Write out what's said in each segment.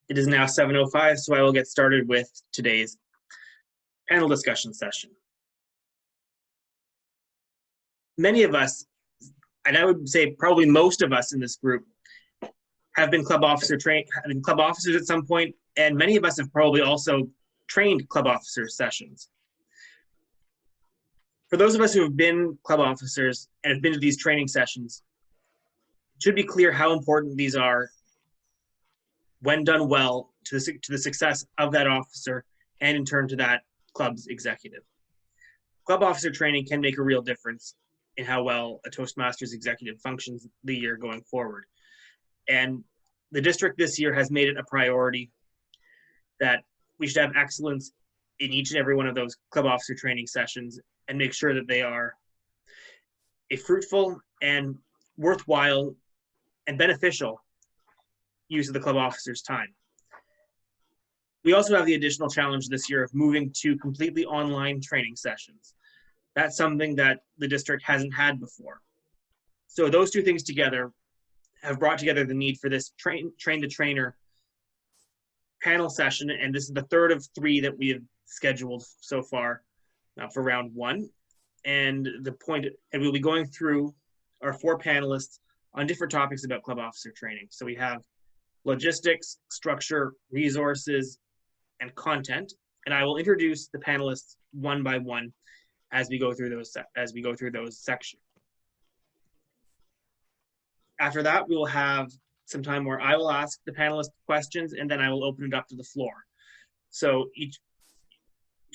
It is now 7:05, so I will get started with today's panel discussion session. Many of us, and I would say probably most of us in this group, have been club officers at some point, and many of us have probably also trained club officer sessions. For those of us who have been club officers and have been to these training sessions, it should be clear how important these are when done well to the success of that officer and in turn to that club's executive. Club officer training can make a real difference in how well a Toastmasters executive functions the year going forward. And the district this year has made it a priority that we should have excellence in each and every one of those club officer training sessions and make sure that they are a fruitful and worthwhile and beneficial use of the club officer's time. We also have the additional challenge this year of moving to completely online training sessions. That's something that the district hasn't had before. So those two things together have brought together the need for this train the trainer panel session, and this is the third of 3 that we have scheduled so far for round 1. And we'll be going through our 4 panelists on different topics about club officer training. So we have logistics, structure, resources, and content. And I will introduce the panelists one by one as we go through those sections. After that, we will have some time where I will ask the panelists questions, and then I will open it up to the floor. So each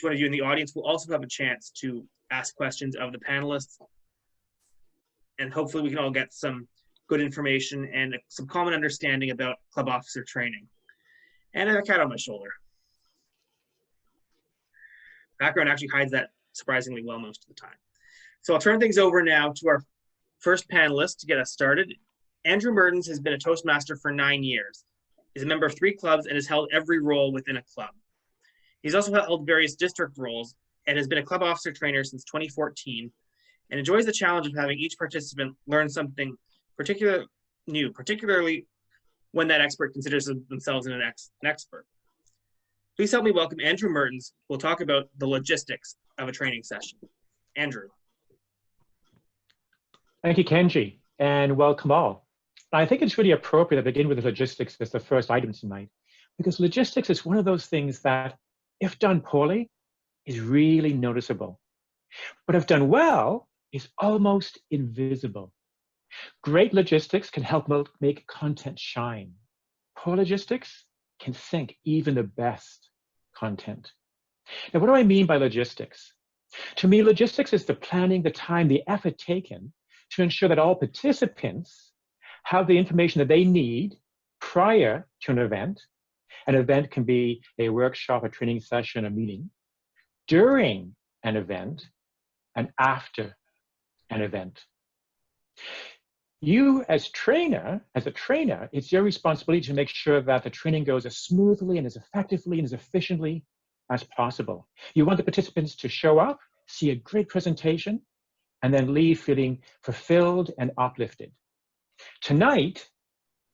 one of you in the audience will also have a chance to ask questions of the panelists. And hopefully we can all get some good information and some common understanding about club officer training. And I have a cat on my shoulder. Background actually hides that surprisingly well most of the time. So I'll turn things over now to our first panelist to get us started. Andrew Mertens has been a Toastmaster for 9 years. He's a member of 3 clubs and has held every role within a club. He's also held various district roles and has been a club officer trainer since 2014 and enjoys the challenge of having each participant learn something particularly when that expert considers themselves an expert. Please help me welcome Andrew Mertens, who will talk about the logistics of a training session. Andrew. Thank you, Kenji, and welcome all. I think it's really appropriate to begin with the logistics as the first item tonight, because logistics is one of those things that, if done poorly, is really noticeable. But if done well, is almost invisible. Great logistics can help make content shine. Poor logistics can sink even the best content. Now, what do I mean by logistics? To me, logistics is the planning, the time, the effort taken to ensure that all participants have the information that they need prior to an event. An event can be a workshop, a training session, a meeting, during an event, and after an event. You as a trainer, it's your responsibility to make sure that the training goes as smoothly and as effectively and as efficiently as possible. You want the participants to show up, see a great presentation, and then leave feeling fulfilled and uplifted. Tonight,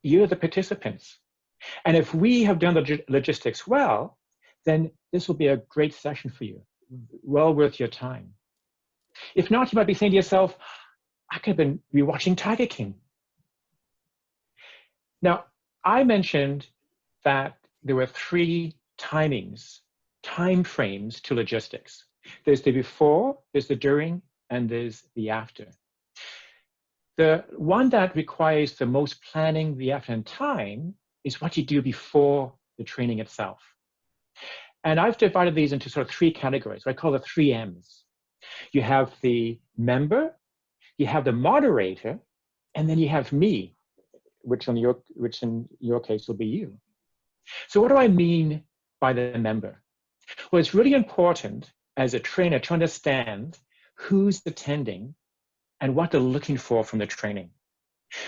you're the participants. And if we have done the logistics well, then this will be a great session for you, well worth your time. If not, you might be saying to yourself, I could have been rewatching Tiger King. Now, I mentioned that there were 3 time frames to logistics. There's the before, there's the during, and there's the after. The one that requires the most planning, the after and time, is what you do before the training itself. And I've divided these into sort of 3 categories. I call the 3 M's. You have the member, you have the moderator, and then you have me, which in your case will be you. So what do I mean by the member? Well, it's really important as a trainer to understand who's attending and what they're looking for from the training.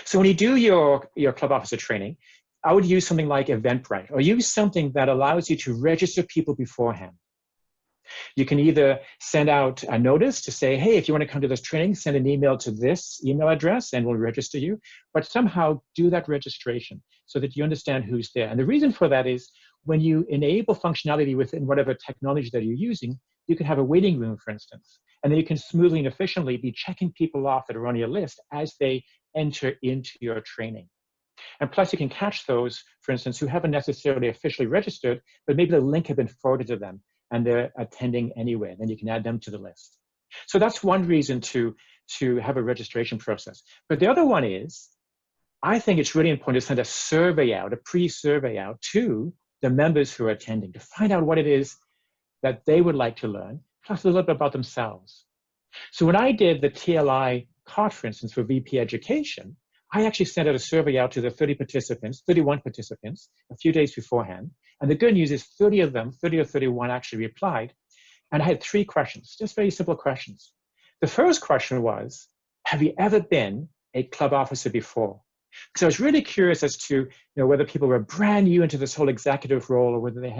So when you do your club officer training, I would use something like Eventbrite, or use something that allows you to register people beforehand. You can either send out a notice to say, hey, if you want to come to this training, send an email to this email address and we'll register you, but somehow do that registration so that you understand who's there. And the reason for that is when you enable functionality within whatever technology that you're using, you can have a waiting room, for instance, and then you can smoothly and efficiently be checking people off that are on your list as they enter into your training. And plus, you can catch those, for instance, who haven't necessarily officially registered, but maybe the link had been forwarded to them and they're attending anyway. Then you can add them to the list. So that's one reason to have a registration process. But the other one is, I think it's really important to send a survey out, a pre-survey out to the members who are attending to find out what it is that they would like to learn, plus a little bit about themselves. So when I did the TLI COT, for instance, for VP Education, I actually sent out a survey out to the 31 participants, a few days beforehand. And the good news is 30 of them, 30 or 31 actually replied. And I had 3 questions, just very simple questions. The first question was, have you ever been a club officer before? Because I was really curious as to whether people were brand new into this whole executive role or whether they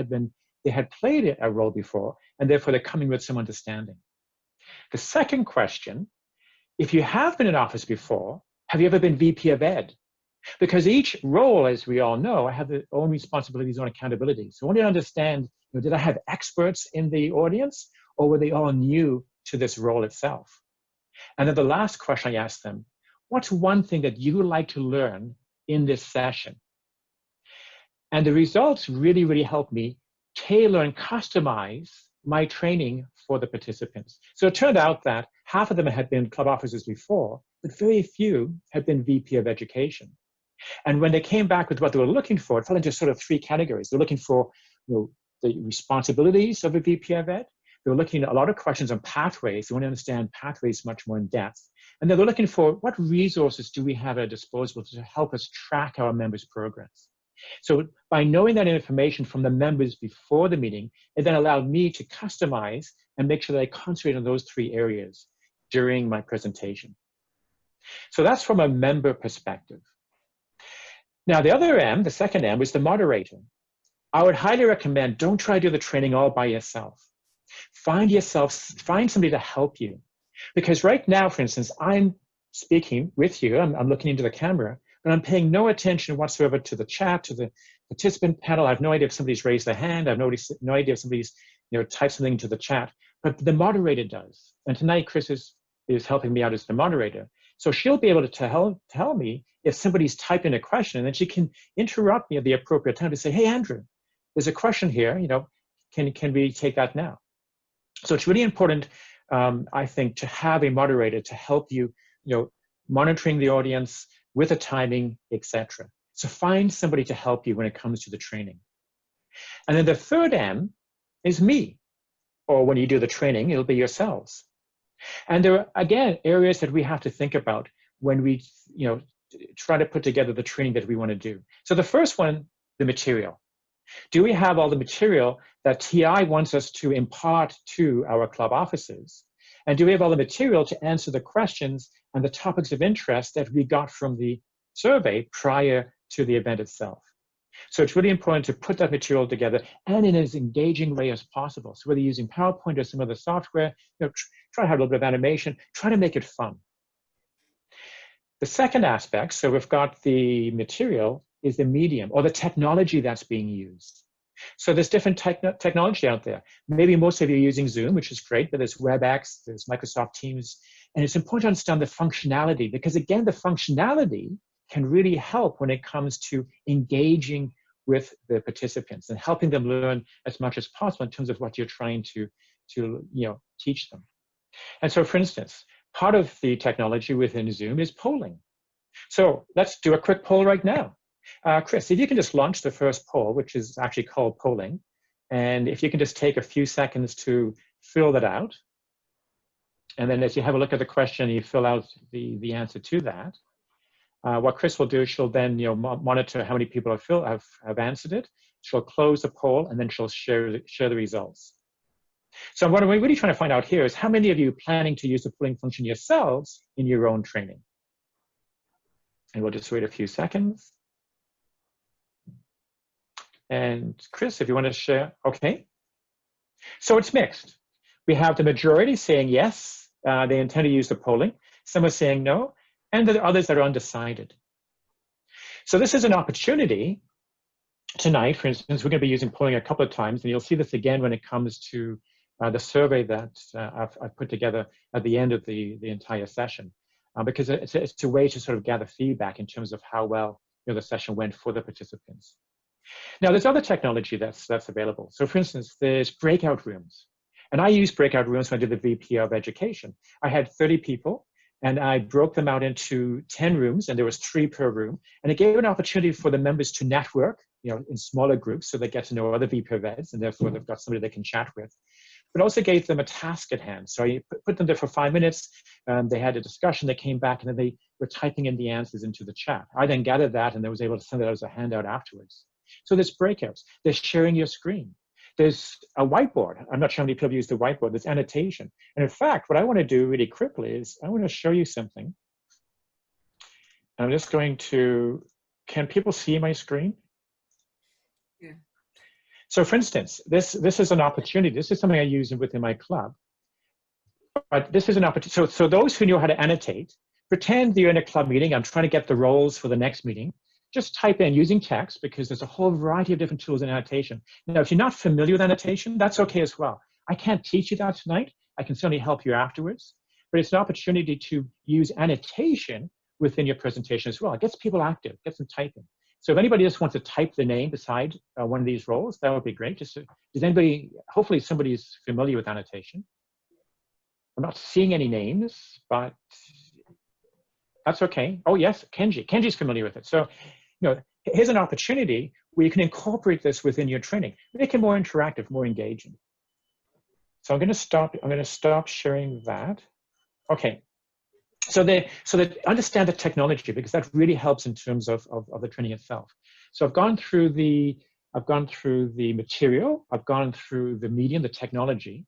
had played a role before, and therefore they're coming with some understanding. The second question, if you have been in office before, have you ever been VP of Ed? Because each role, as we all know, have their own responsibilities, own accountabilities. So I wanted to understand, did I have experts in the audience, or were they all new to this role itself? And then the last question I asked them, what's one thing that you would like to learn in this session? And the results really, really helped me tailor and customize my training for the participants. So it turned out that half of them had been club officers before, but very few had been VP of Education. And when they came back with what they were looking for, it fell into sort of 3 categories. They're looking for the responsibilities of a VP of Ed. They were looking at a lot of questions on pathways. They want to understand pathways much more in depth. And they were looking for what resources do we have at our disposal to help us track our members' progress. So by knowing that information from the members before the meeting, it then allowed me to customize and make sure that I concentrate on those 3 areas during my presentation. So that's from a member perspective. Now, the other M, the second M, was the moderator. I would highly recommend, don't try to do the training all by yourself. Find somebody to help you. Because right now, for instance, I'm speaking with you, I'm looking into the camera, but I'm paying no attention whatsoever to the chat, to the participant panel. I have no idea if somebody's raised their hand. I have no idea if somebody's typed something into the chat, but the moderator does. And tonight, Chris is helping me out as the moderator. So she'll be able to tell me if somebody's typed in a question, and then she can interrupt me at the appropriate time to say, hey, Andrew, there's a question here, can we take that now? So it's really important, I think, to have a moderator to help you, monitoring the audience with the timing, etc. So find somebody to help you when it comes to the training. And then the third M is me, or when you do the training, it'll be yourselves. And there are, again, areas that we have to think about when we, try to put together the training that we want to do. So the first one, the material. Do we have all the material that TI wants us to impart to our club officers? And do we have all the material to answer the questions and the topics of interest that we got from the survey prior to the event itself? So it's really important to put that material together and in as engaging way as possible. So whether you're using PowerPoint or some other software, try to have a little bit of animation, try to make it fun. The second aspect, so we've got the material, is the medium or the technology that's being used. So there's different technology out there. Maybe most of you are using Zoom, which is great, but there's WebEx, there's Microsoft Teams, and it's important to understand the functionality because, again, the functionality can really help when it comes to engaging with the participants and helping them learn as much as possible in terms of what you're trying to teach them. And so, for instance, part of the technology within Zoom is polling. So let's do a quick poll right now. Chris, if you can just launch the first poll, which is actually called polling, and if you can just take a few seconds to fill that out, and then as you have a look at the question, you fill out the answer to that. What Chris will do is she'll then monitor how many people have answered it. She'll close the poll, and then she'll share the results. So what we're really trying to find out here is how many of you are planning to use the polling function yourselves in your own training? And we'll just wait a few seconds. And Chris, if you want to share, okay. So it's mixed. We have the majority saying yes, they intend to use the polling. Some are saying no, and there are others that are undecided. So this is an opportunity tonight, for instance, we're going to be using polling a couple of times, and you'll see this again when it comes to the survey that I've put together at the end of the entire session, because it's a way to sort of gather feedback in terms of how well the session went for the participants. Now, there's other technology that's available. So for instance, there's breakout rooms. And I used breakout rooms when I did the VP of Education. I had 30 people, and I broke them out into 10 rooms, and there was 3 per room. And it gave an opportunity for the members to network, in smaller groups, so they get to know other VP of Eds, and therefore they've got somebody they can chat with. But also gave them a task at hand. So I put them there for 5 minutes, they had a discussion, they came back, and then they were typing in the answers into the chat. I then gathered that, and I was able to send it out as a handout afterwards. So there's breakouts, there's sharing your screen. There's a whiteboard. I'm not sure how many people use the whiteboard. There's annotation. And in fact, what I want to do really quickly is I want to show you something. I'm just going to, can people see my screen? Yeah. So for instance, this is an opportunity. This is something I use within my club. But this is an opportunity. So those who know how to annotate, pretend you're in a club meeting. I'm trying to get the roles for the next meeting. Just type in using text, because there's a whole variety of different tools in annotation. Now, if you're not familiar with annotation, that's okay as well. I can't teach you that tonight. I can certainly help you afterwards. But it's an opportunity to use annotation within your presentation as well. It gets people active, gets them typing. So if anybody just wants to type the name beside one of these roles, that would be great. Does anybody, hopefully somebody's familiar with annotation. I'm not seeing any names, but that's okay. Oh yes, Kenji. Kenji's familiar with it. So, here's an opportunity where you can incorporate this within your training, make it more interactive, more engaging. So I'm going to stop sharing that. Okay. So they understand the technology, because that really helps in terms of the training itself. So I've gone through the material, I've gone through the medium, the technology.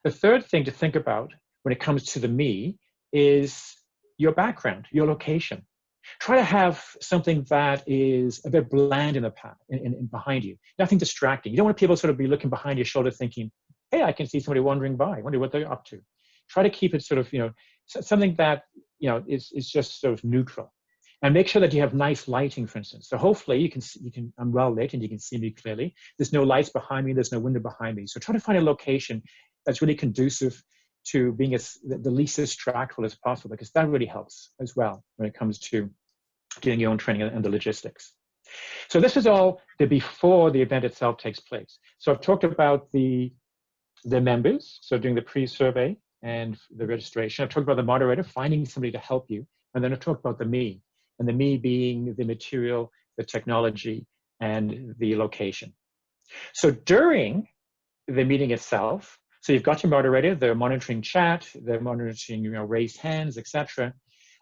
The third thing to think about when it comes to the me is your background, your location. Try to have something that is a bit bland in the path, in behind you, nothing distracting. You don't want people sort of be looking behind your shoulder thinking, hey, I can see somebody wandering by, wonder what they're up to. Try to keep it sort of, something that, is just sort of neutral. And make sure that you have nice lighting, for instance. So hopefully you can, I'm well lit and you can see me clearly. There's no lights behind me, there's no window behind me. So try to find a location that's really conducive to being the least distractful as possible, because that really helps as well when it comes to doing your own training and the logistics. So this is all before the event itself takes place. So I've talked about the members, so doing the pre-survey and the registration. I've talked about the moderator, finding somebody to help you. And then I've talked about the me, and the me being the material, the technology, and the location. So during the meeting itself, so you've got your moderator, they're monitoring chat, they're monitoring, raised hands, etc.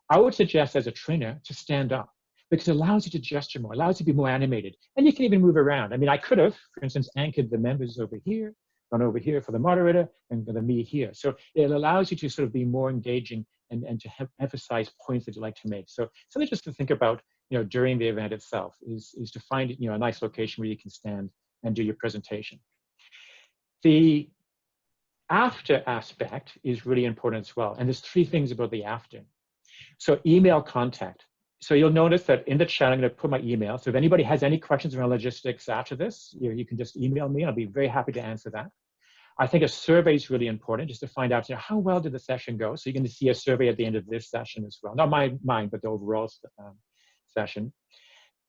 I would suggest as a trainer to stand up, because it allows you to gesture more, allows you to be more animated, and you can even move around. I mean, I could have, for instance, anchored the members over here, gone over here for the moderator, and the me here. So it allows you to sort of be more engaging and to emphasize points that you'd like to make. So something just to think about, during the event itself is to find, a nice location where you can stand and do your presentation. The after aspect is really important as well. And there's 3 things about the after. So email contact. So you'll notice that in the chat, I'm going to put my email. So if anybody has any questions around logistics after this, you can just email me. I'll be very happy to answer that. I think a survey is really important, just to find out how well did the session go. So you're going to see a survey at the end of this session as well. Not mine, but the overall session.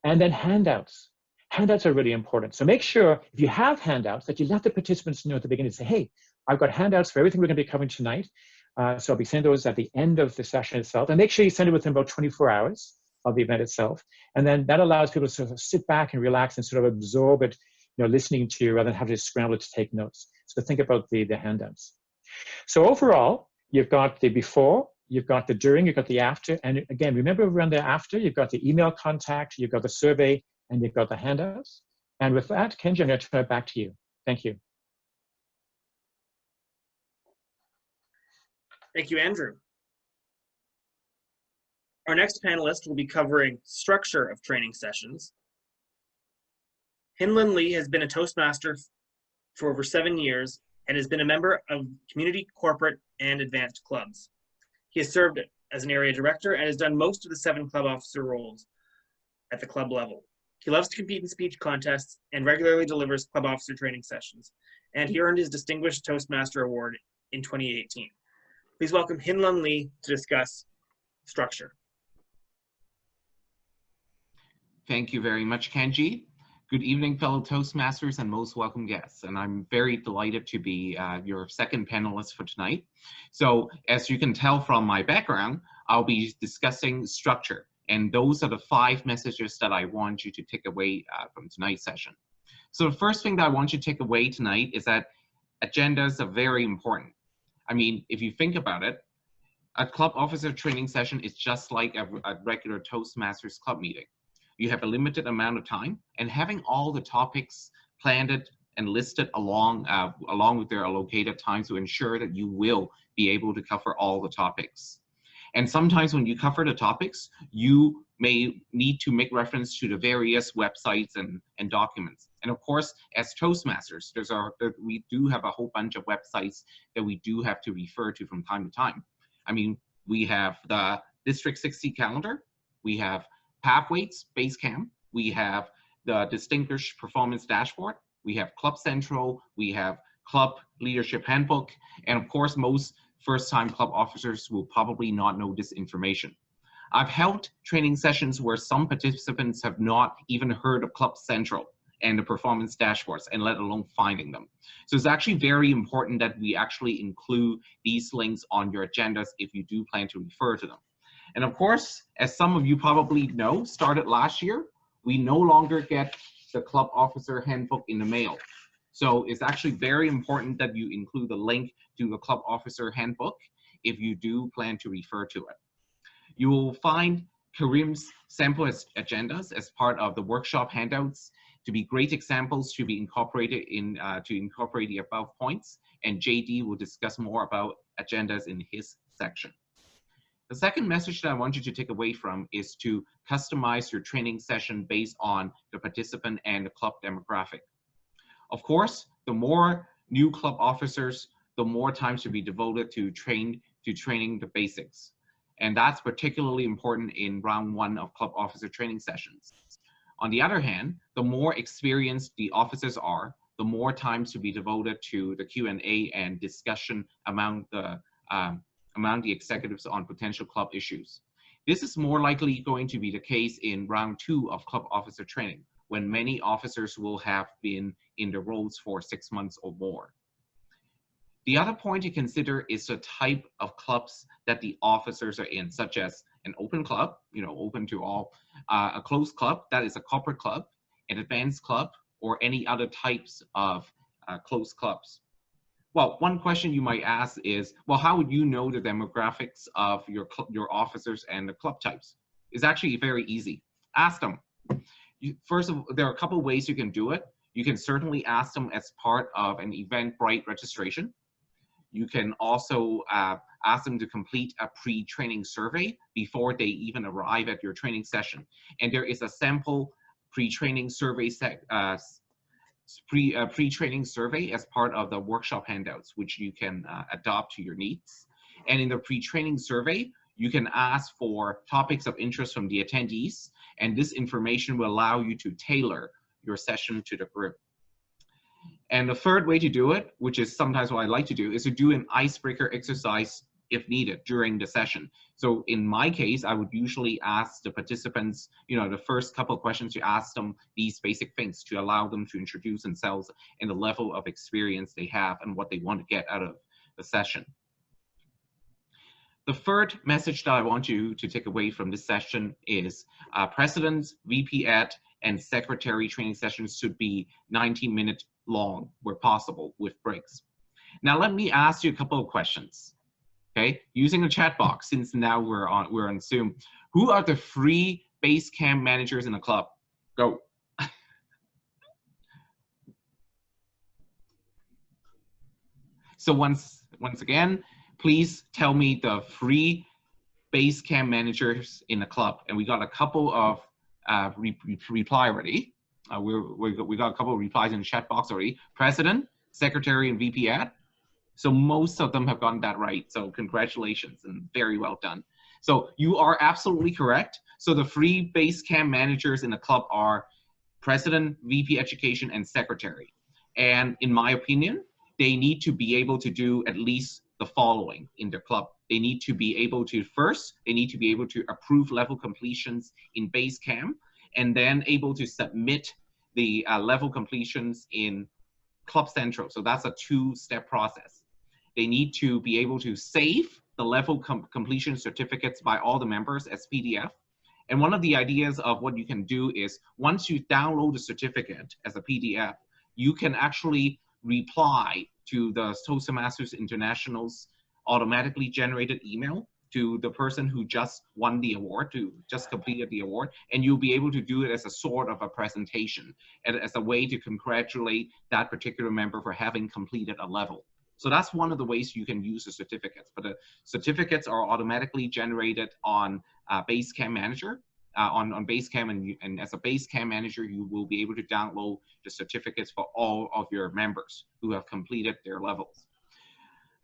And then handouts. Handouts are really important. So make sure if you have handouts that you let the participants know at the beginning. Say, hey, I've got handouts for everything we're going to be covering tonight. So I'll be sending those at the end of the session itself. And make sure you send it within about 24 hours of the event itself. And then that allows people to sort of sit back and relax and sort of absorb it, listening to you rather than having to scramble to take notes. So think about the handouts. So overall, you've got the before, you've got the during, you've got the after. And again, remember around the after, you've got the email contact, you've got the survey, and you've got the handouts. And with that, Kenji, I'm going to turn it back to you. Thank you. Thank you, Andrew. Our next panelist will be covering structure of training sessions. Hinlin Lee has been a Toastmaster for over 7 years and has been a member of community, corporate, and advanced clubs. He has served as an area director and has done most of the 7 club officer roles at the club level. He loves to compete in speech contests and regularly delivers club officer training sessions, and he earned his Distinguished Toastmaster Award in 2018. Please welcome Hin Lun Lee to discuss structure. Thank you very much, Kenji. Good evening, fellow Toastmasters and most welcome guests. And I'm very delighted to be your second panelist for tonight. So as you can tell from my background, I'll be discussing structure. And those are the 5 messages that I want you to take away from tonight's session. So the first thing that I want you to take away tonight is that agendas are very important. I mean, if you think about it, a club officer training session is just like a regular Toastmasters club meeting. You have a limited amount of time, and having all the topics planned and listed along with their allocated time to ensure that you will be able to cover all the topics. And sometimes when you cover the topics, you may need to make reference to the various websites and documents. And of course, as Toastmasters, we do have a whole bunch of websites that we do have to refer to from time to time. I mean, we have the District 60 calendar, we have Pathways Basecamp, we have the Distinguished Performance Dashboard, we have Club Central, we have Club Leadership Handbook, and of course, most first-time club officers will probably not know this information. I've held training sessions where some participants have not even heard of Club Central and the performance dashboards, and let alone finding them. So it's actually very important that we actually include these links on your agendas if you do plan to refer to them. And of course, as some of you probably know, started last year, we no longer get the club officer handbook in the mail. So it's actually very important that you include the link to the club officer handbook if you do plan to refer to it. You will find Karim's sample agendas as part of the workshop handouts to be great examples to be incorporated in to incorporate the above points, and JD will discuss more about agendas in his section. The second message that I want you to take away from is to customize your training session based on the participant and the club demographic. Of course, the more new club officers, the more time to be devoted to training the basics. And that's particularly important in round 1 of club officer training sessions. On the other hand, the more experienced the officers are, the more time to be devoted to the Q&A and discussion among the executives on potential club issues. This is more likely going to be the case in round 2 of club officer training, when many officers will have been in the roles for 6 months or more. The other point to consider is the type of clubs that the officers are in, such as an open club, open to all, a closed club, that is a corporate club, an advanced club, or any other types of closed clubs. Well, one question you might ask is, well, how would you know the demographics of your officers and the club types? It's actually very easy. Ask them. First of all, there are a couple of ways you can do it. You can certainly ask them as part of an Eventbrite registration. You can also ask them to complete a pre-training survey before they even arrive at your training session. And there is a sample pre-training survey pre-training survey as part of the workshop handouts, which you can adopt to your needs. And in the pre-training survey, you can ask for topics of interest from the attendees, and this information will allow you to tailor your session to the group. And the third way to do it, which is sometimes what I like to do, is to do an icebreaker exercise if needed during the session. So in my case, I would usually ask the participants, the first couple of questions, to ask them these basic things to allow them to introduce themselves and the level of experience they have and what they want to get out of the session. The third message that I want you to take away from this session is presidents, VP Ed, and secretary training sessions should be 90-minute long where possible with breaks. Now let me ask you a couple of questions. Okay, using the chat box, since now we're on Zoom. Who are the 3 base camp managers in the club? Go. So once again, please tell me the 3 base camp managers in the club. And we got a couple of reply already. We got a couple of replies in the chat box already. President, secretary, and VP Ad. So most of them have gotten that right. So congratulations and very well done. So you are absolutely correct. So the free Basecamp managers in the club are president, VP education, and secretary. And in my opinion, they need to be able to do at least the following in their club. They need to be able to, first, they need to be able to approve level completions in Basecamp, and then able to submit the level completions in Club Central. So that's a two-step process. They need to be able to save the level completion certificates by all the members as PDF. And one of the ideas of what you can do is once you download the certificate as a PDF, you can actually reply to the Toastmasters International's automatically generated email to the person who just won the award, who just completed the award, and you'll be able to do it as a sort of a presentation, and as a way to congratulate that particular member for having completed a level. So that's one of the ways you can use the certificates. But the certificates are automatically generated on Basecamp Manager, on Basecamp, and as a Basecamp manager, you will be able to download the certificates for all of your members who have completed their levels.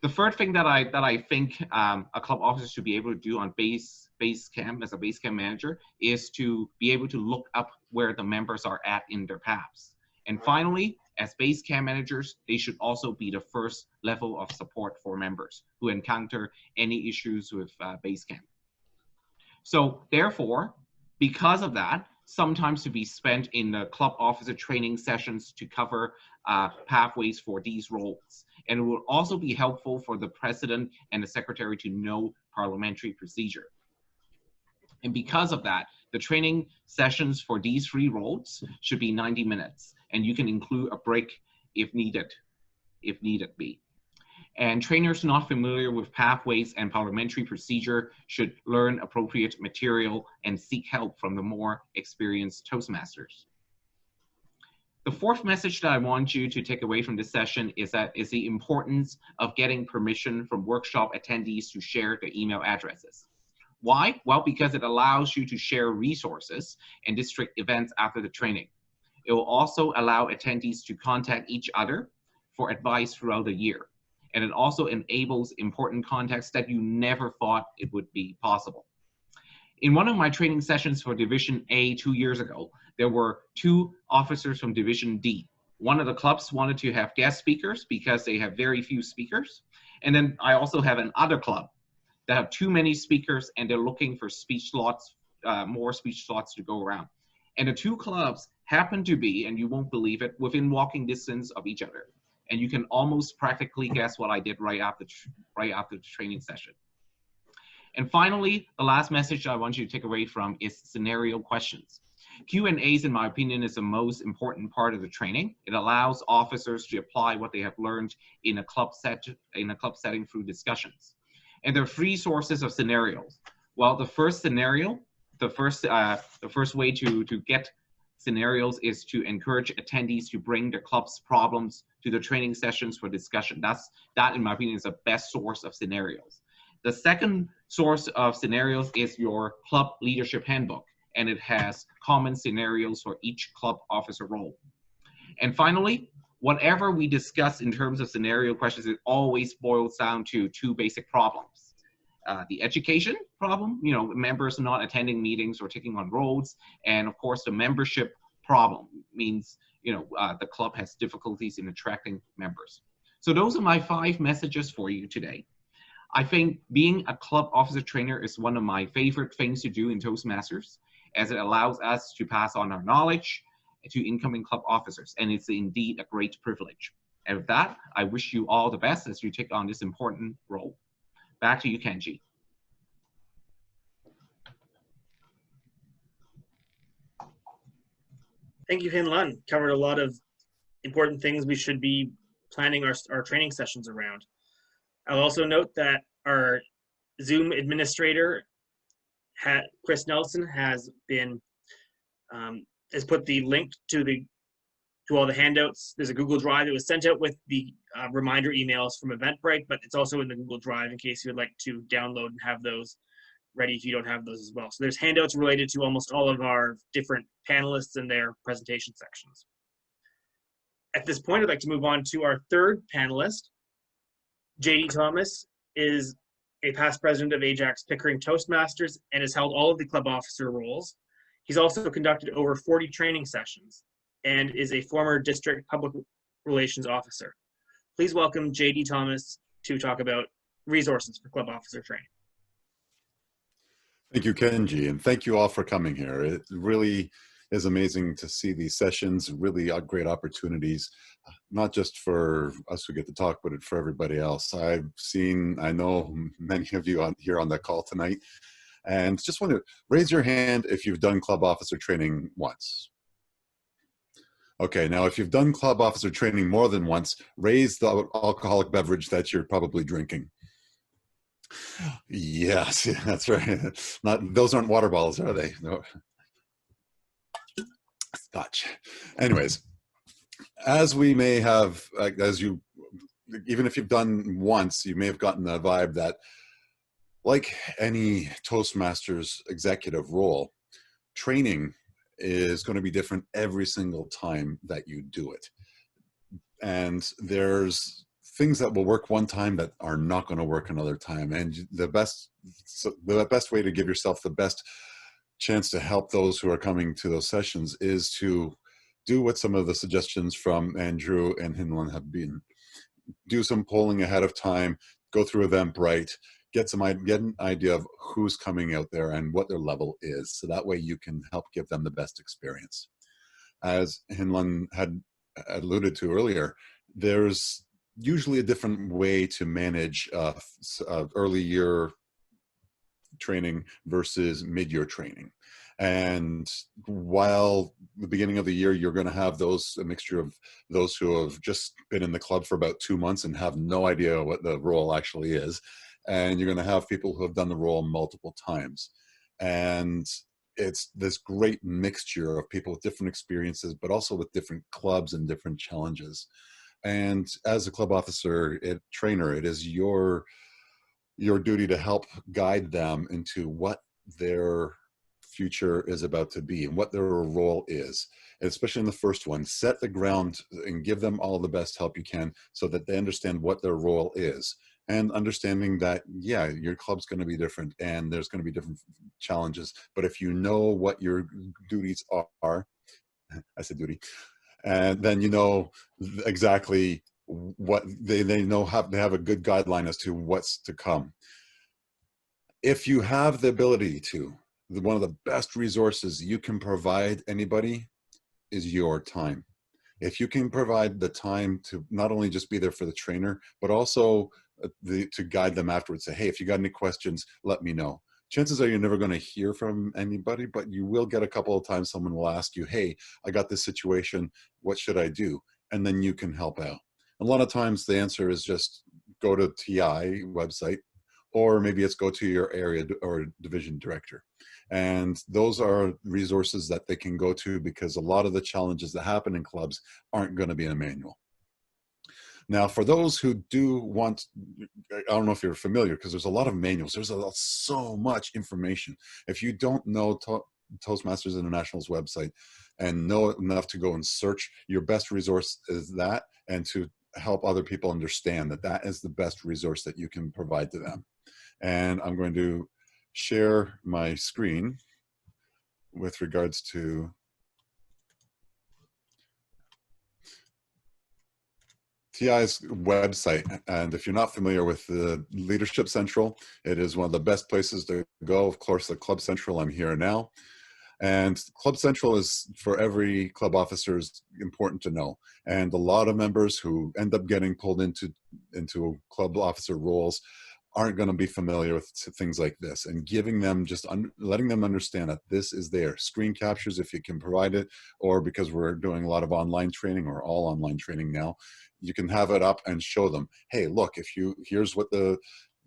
The third thing that I think a club officer should be able to do on Basecamp as a Basecamp manager is to be able to look up where the members are at in their paths. And finally, as Basecamp managers, they should also be the first level of support for members who encounter any issues with Basecamp. So therefore, because of that, sometimes to be spent in the club officer training sessions to cover pathways for these roles. And it will also be helpful for the president and the secretary to know parliamentary procedure. And because of that, the training sessions for these three roles should be 90 minutes, and you can include a break if needed be. And trainers not familiar with pathways and parliamentary procedure should learn appropriate material and seek help from the more experienced Toastmasters. The fourth message that I want you to take away from this session is the importance of getting permission from workshop attendees to share their email addresses. Why? Well, because it allows you to share resources and district events after the training. It will also allow attendees to contact each other for advice throughout the year. And it also enables important contacts that you never thought it would be possible. In one of my training sessions for Division A 2 years ago, there were 2 officers from Division D. One of the clubs wanted to have guest speakers because they have very few speakers. And then I also have another club that have too many speakers and they're looking for speech slots, more speech slots to go around. And the 2 clubs happen to be, and you won't believe it, within walking distance of each other. And you can almost practically guess what I did right after the training session. And finally, the last message I want you to take away from is scenario questions. Q&As, in my opinion, is the most important part of the training. It allows officers to apply what they have learned in a club setting through discussions. And there are 3 sources of scenarios. Well, the first scenario, the first way to get scenarios is to encourage attendees to bring their club's problems to the training sessions for discussion. That, in my opinion, is the best source of scenarios. The second source of scenarios is your club leadership handbook, and it has common scenarios for each club officer role. And finally, whatever we discuss in terms of scenario questions, it always boils down to 2 basic problems. The education problem, members not attending meetings or taking on roles, and of course the membership problem means, the club has difficulties in attracting members. So those are my 5 messages for you today. I think being a club officer trainer is one of my favorite things to do in Toastmasters, as it allows us to pass on our knowledge to incoming club officers, and it's indeed a great privilege. And with that, I wish you all the best as you take on this important role. Back to you, Kenji. Thank you, Hin Lun. Covered a lot of important things we should be planning our training sessions around. I'll also note that our Zoom administrator, Chris Nelson, has put the link to all the handouts. There's a Google Drive that was sent out with the reminder emails from Eventbrite, but it's also in the Google Drive in case you would like to download and have those ready if you don't have those as well. So there's handouts related to almost all of our different panelists and their presentation sections. At this point, I'd like to move on to our third panelist, JD Thomas is a past president of Ajax Pickering Toastmasters and has held all of the club officer roles. He's also conducted over 40 training sessions and is a former district public relations officer. Please welcome JD Thomas to talk about resources for club officer training. Thank you, Kenji, and thank you all for coming here. It really is amazing to see these sessions, really great opportunities, not just for us who get to talk, but for everybody else. I know many of you here on the call tonight, and just want to raise your hand if you've done club officer training once. Okay, now if you've done club officer training more than once, raise the alcoholic beverage that you're probably drinking. Yes, that's right. Those aren't water bottles, are they? No. Scotch. Anyways, as we may have, even if you've done once, you may have gotten the vibe that, like any Toastmasters executive role, training is going to be different every single time that you do it. And there's things that will work one time that are not going to work another time. And the best way to give yourself the best chance to help those who are coming to those sessions is to do what some of the suggestions from Andrew and Hinlan have been. Do some polling ahead of time, go through Eventbrite, get an idea of who's coming out there and what their level is. So that way you can help give them the best experience. As Hinlan had alluded to earlier, there's usually a different way to manage early year training versus mid-year training. And while the beginning of the year, you're going to have a mixture of those who have just been in the club for about 2 months and have no idea what the role actually is. And you're going to have people who have done the role multiple times. And it's this great mixture of people with different experiences, but also with different clubs and different challenges. And as a club officer, trainer, it is your duty to help guide them into what their future is about to be and what their role is. And especially in the first one, set the ground and give them all the best help you can so that they understand what their role is. And understanding that, yeah, your club's going to be different and there's going to be different challenges. But if you know what your duties are, I said duty, and then you know exactly what they have a good guideline as to what's to come. If you have the ability to, one of the best resources you can provide anybody is your time. If you can provide the time to not only just be there for the trainer, but also to guide them afterwards, say, hey, if you got any questions, let me know. Chances are you're never going to hear from anybody, but you will get a couple of times someone will ask you, hey, I got this situation, what should I do? And then you can help out. A lot of times the answer is just go to TI website, or maybe it's go to your area or division director. And those are resources that they can go to because a lot of the challenges that happen in clubs aren't going to be in a manual. Now, for those who do want, I don't know if you're familiar, because there's a lot of manuals. There's so much information. If you don't know Toastmasters International's website and know enough to go and search, your best resource is that, and to help other people understand that that is the best resource that you can provide to them. And I'm going to share my screen with regards to TI's website. And if you're not familiar with the Leadership Central, it is one of the best places to go. Of course, the Club Central, I'm here now. And Club Central is, for every club officer, is important to know. And a lot of members who end up getting pulled into club officer roles aren't going to be familiar with things like this, and giving them letting them understand that this is there. Screen captures, if you can provide it, or because we're doing a lot of online training, or all online training now, you can have it up and show them, hey, look, here's what the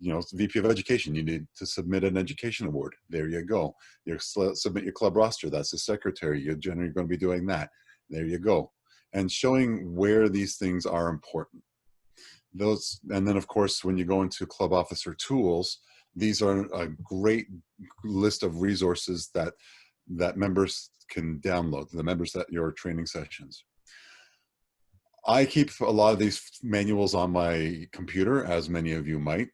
VP of Education, you need to submit an education award. There you go. You submit your club roster. That's the secretary. You're generally going to be doing that. There you go. And showing where these things are important. And then, of course, when you go into club officer tools, these are a great list of resources that members can download, the members that your training sessions. I keep a lot of these manuals on my computer, as many of you might,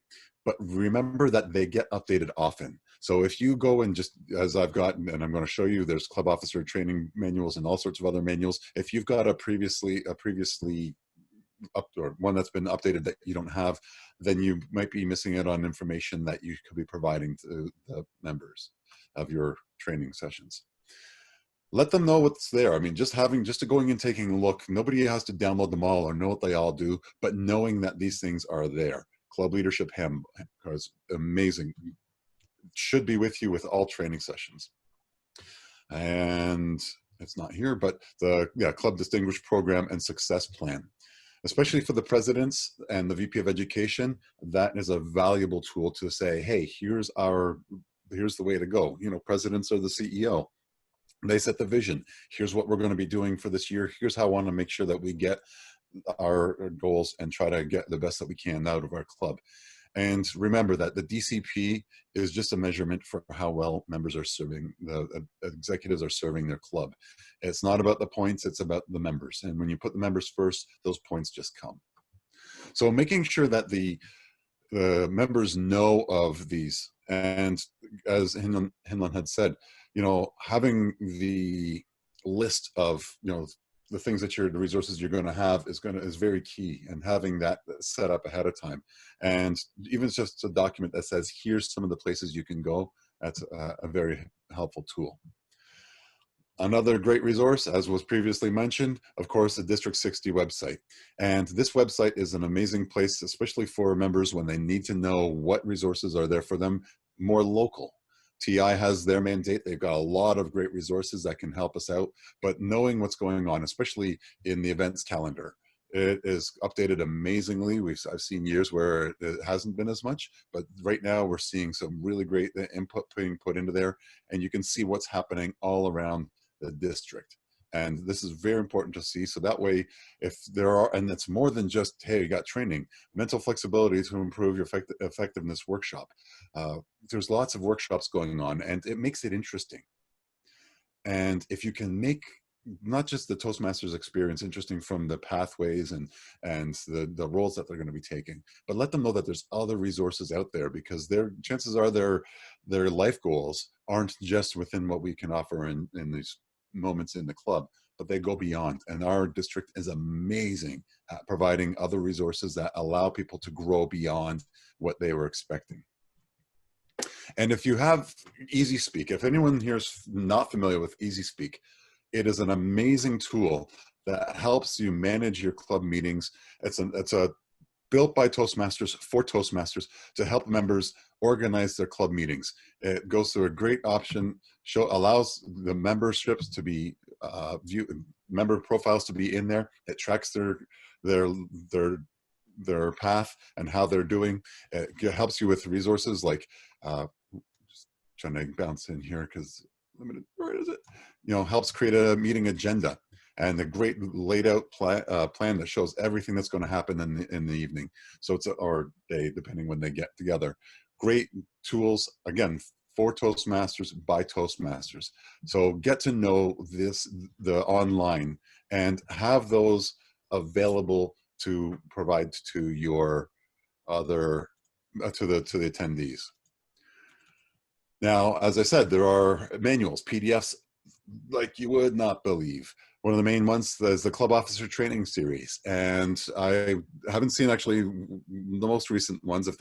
but remember that they get updated often. So if you go and just, as I've gotten, and I'm going to show you, there's club officer training manuals and all sorts of other manuals. If you've got a previously up, or one that's been updated that you don't have, then you might be missing out on information that you could be providing to the members of your training sessions. Let them know what's there. I mean, just going and taking a look, nobody has to download them all or know what they all do, but knowing that these things are there. Club Leadership Handbook is amazing. It should be with you with all training sessions. And it's not here, but the Club Distinguished Program and Success Plan. Especially for the presidents and the VP of Education, that is a valuable tool to say, hey, here's the way to go. You know, presidents are the CEO. They set the vision. Here's what we're going to be doing for this year. Here's how I want to make sure that we get our goals and try to get the best that we can out of our club. And remember that the DCP is just a measurement for how well members are serving, the executives are serving their club. It's not about the points, it's about the members. And when you put the members first, those points just come. So making sure that the members know of these, and as Hinlan had said, you know, having the list of, you know, the things that the resources you're going to have is very key, and having that set up ahead of time. And even just a document that says, here's some of the places you can go, that's a very helpful tool. Another great resource, as was previously mentioned, of course, the District 60 website. And this website is an amazing place, especially for members when they need to know what resources are there for them, more local. TI has their mandate. They've got a lot of great resources that can help us out, but knowing what's going on, especially in the events calendar, it is updated amazingly. I've seen years where it hasn't been as much, but right now we're seeing some really great input being put into there, and you can see what's happening all around the district. And this is very important to see. So that way, if there are, and it's more than just, hey, you got training, mental flexibility to improve your effectiveness workshop. There's lots of workshops going on, and it makes it interesting. And if you can make not just the Toastmasters experience interesting from the pathways and the roles that they're going to be taking, but let them know that there's other resources out there, because chances are their life goals aren't just within what we can offer in these moments in the club, but they go beyond. And our district is amazing at providing other resources that allow people to grow beyond what they were expecting. And if you have Easy Speak, if anyone here is not familiar with Easy Speak, it is an amazing tool that helps you manage your club meetings. It's built by Toastmasters for Toastmasters to help members organize their club meetings. It goes through a great option, allows the memberships to be member profiles to be in there. It tracks their path and how they're doing. It helps you with resources like, just trying to bounce in here because limited, where is it? You know, helps create a meeting agenda and a great laid out plan that shows everything that's going to happen in the evening. So or day, depending when they get together. Great tools, again, for Toastmasters by Toastmasters. So get to know the online, and have those available to provide to your other, to the attendees. Now, as I said, there are manuals, PDFs, like you would not believe. One of the main ones is the Club Officer Training Series, and I haven't seen actually the most recent ones if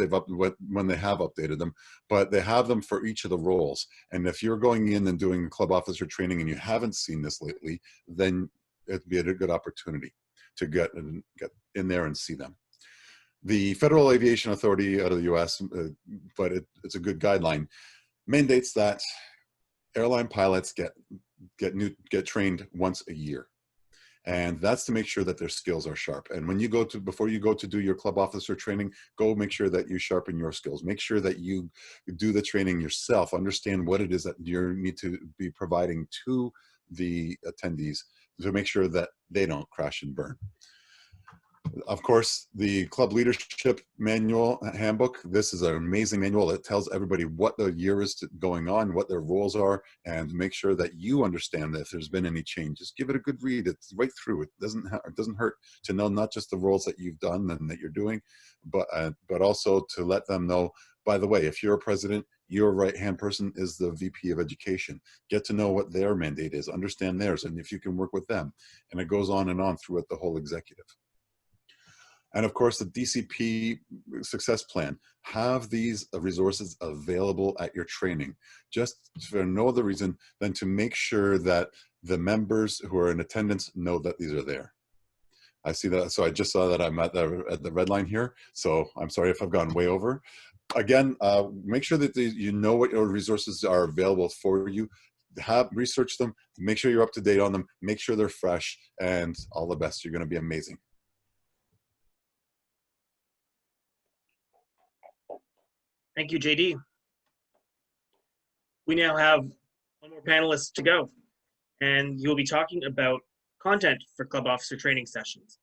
when they have updated them, but they have them for each of the roles. And if you're going in and doing Club Officer Training and you haven't seen this lately, then it'd be a good opportunity to get in there and see them. The Federal Aviation Authority out of the US, but it's a good guideline, mandates that airline pilots get trained once a year, and that's to make sure that their skills are sharp. And when you before you go to do your club officer training, go make sure that you sharpen your skills. Make sure that you do the training yourself. Understand what it is that you need to be providing to the attendees to make sure that they don't crash and burn. Of course, the club leadership manual handbook. This is an amazing manual that tells everybody what the year is going on, what their roles are, and make sure that you understand that if there's been any changes. Give it a good read. It's right through. It doesn't hurt to know not just the roles that you've done and that you're doing, but also to let them know, by the way, if you're a president, your right-hand person is the VP of Education. Get to know what their mandate is, understand theirs, and if you can work with them. And it goes on and on throughout the whole executive. And of course, the DCP success plan. Have these resources available at your training, just for no other reason than to make sure that the members who are in attendance know that these are there. I see that, so I just saw that I'm at the red line here, so I'm sorry if I've gone way over. Again, make sure that you know what your resources are available for you. Research them, make sure you're up to date on them, make sure they're fresh, and all the best. You're going to be amazing. Thank you, JD. We now have one more panelist to go, and you'll be talking about content for club officer training sessions.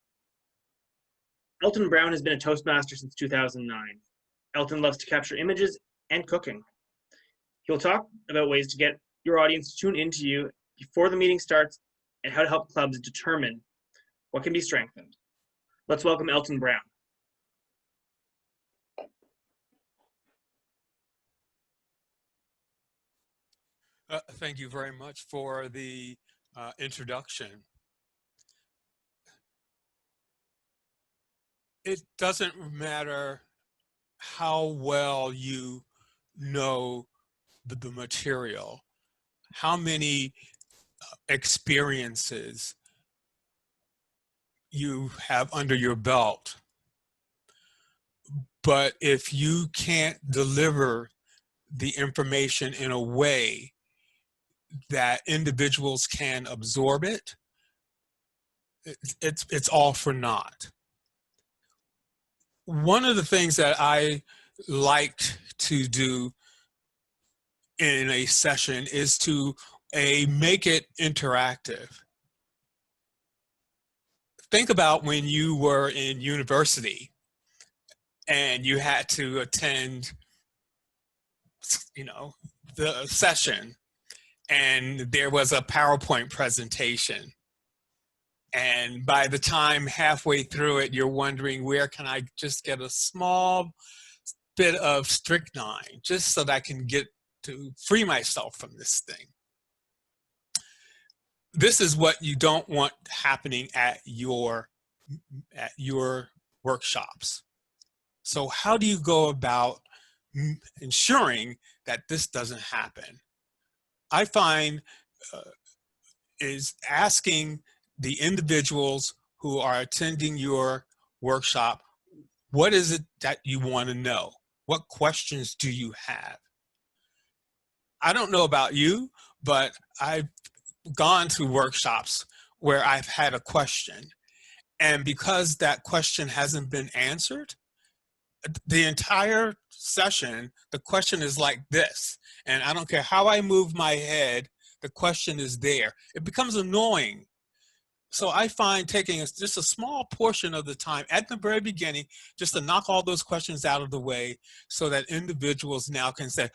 Elton Brown has been a Toastmaster since 2009. Elton loves to capture images and cooking. He'll talk about ways to get your audience to tune into you before the meeting starts and how to help clubs determine what can be strengthened. Let's welcome Elton Brown. Thank you very much for the introduction. It doesn't matter how well you know the material, how many experiences you have under your belt, but if you can't deliver the information in a way that individuals can absorb it, it's all for naught. One of the things that I like to do in a session is to make it interactive. Think about when you were in university and you had to attend, the session, and there was a PowerPoint presentation. And by the time halfway through it, you're wondering, where can I just get a small bit of strychnine just so that I can get to free myself from this thing? This is what you don't want happening at your workshops. So how do you go about ensuring that this doesn't happen? I find is asking the individuals who are attending your workshop, what is it that you want to know? What questions do you have? I don't know about you, but I've gone to workshops where I've had a question, and because that question hasn't been answered, the entire session, the question is like this, and I don't care how I move my head, the question is there. It becomes annoying. So I find taking just a small portion of the time at the very beginning, just to knock all those questions out of the way, so that individuals now can say,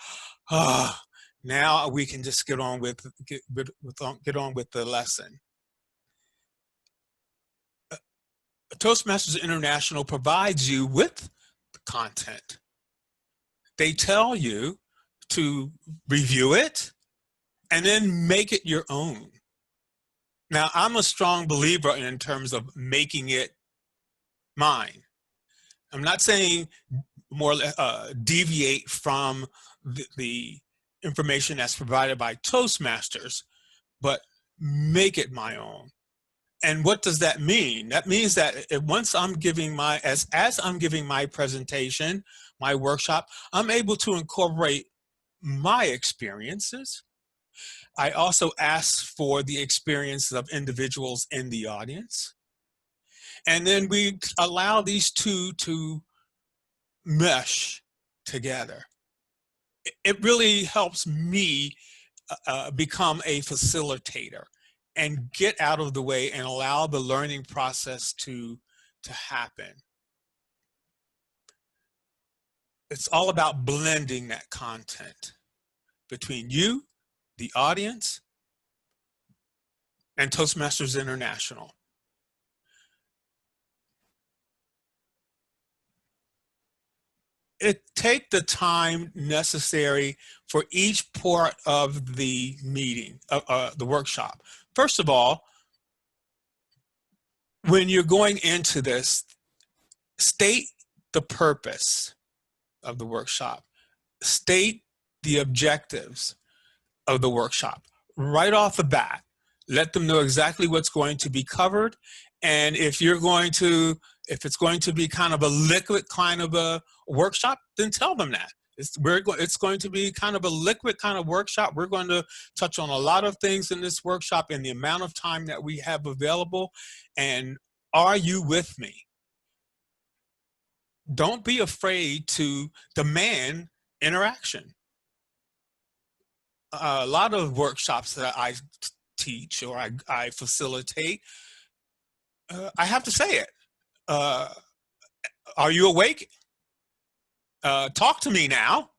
ah, now we can just get on with the lesson. Toastmasters International provides you with the content. They tell you to review it and then make it your own. Now, I'm a strong believer in terms of making it mine. I'm not saying deviate from the information that's provided by Toastmasters, but make it my own. And what does that mean? That means that once I'm giving as I'm giving my presentation, my workshop, I'm able to incorporate my experiences. I also ask for the experiences of individuals in the audience. And then we allow these two to mesh together. It really helps me become a facilitator and get out of the way and allow the learning process to to happen. It's all about blending that content between you, the audience, and Toastmasters International. Take the time necessary for each part of the meeting, the workshop. First of all, when you're going into this, state the purpose of the workshop. State the objectives of the workshop right off the bat. Let them know exactly what's going to be covered. And if it's going to be kind of a liquid kind of a workshop, then tell them that. It's going to be kind of a liquid kind of workshop. We're going to touch on a lot of things in this workshop in the amount of time that we have available. And are you with me? Don't be afraid to demand interaction. A lot of workshops that I teach or I facilitate, I have to say it. Are you awake? Talk to me now.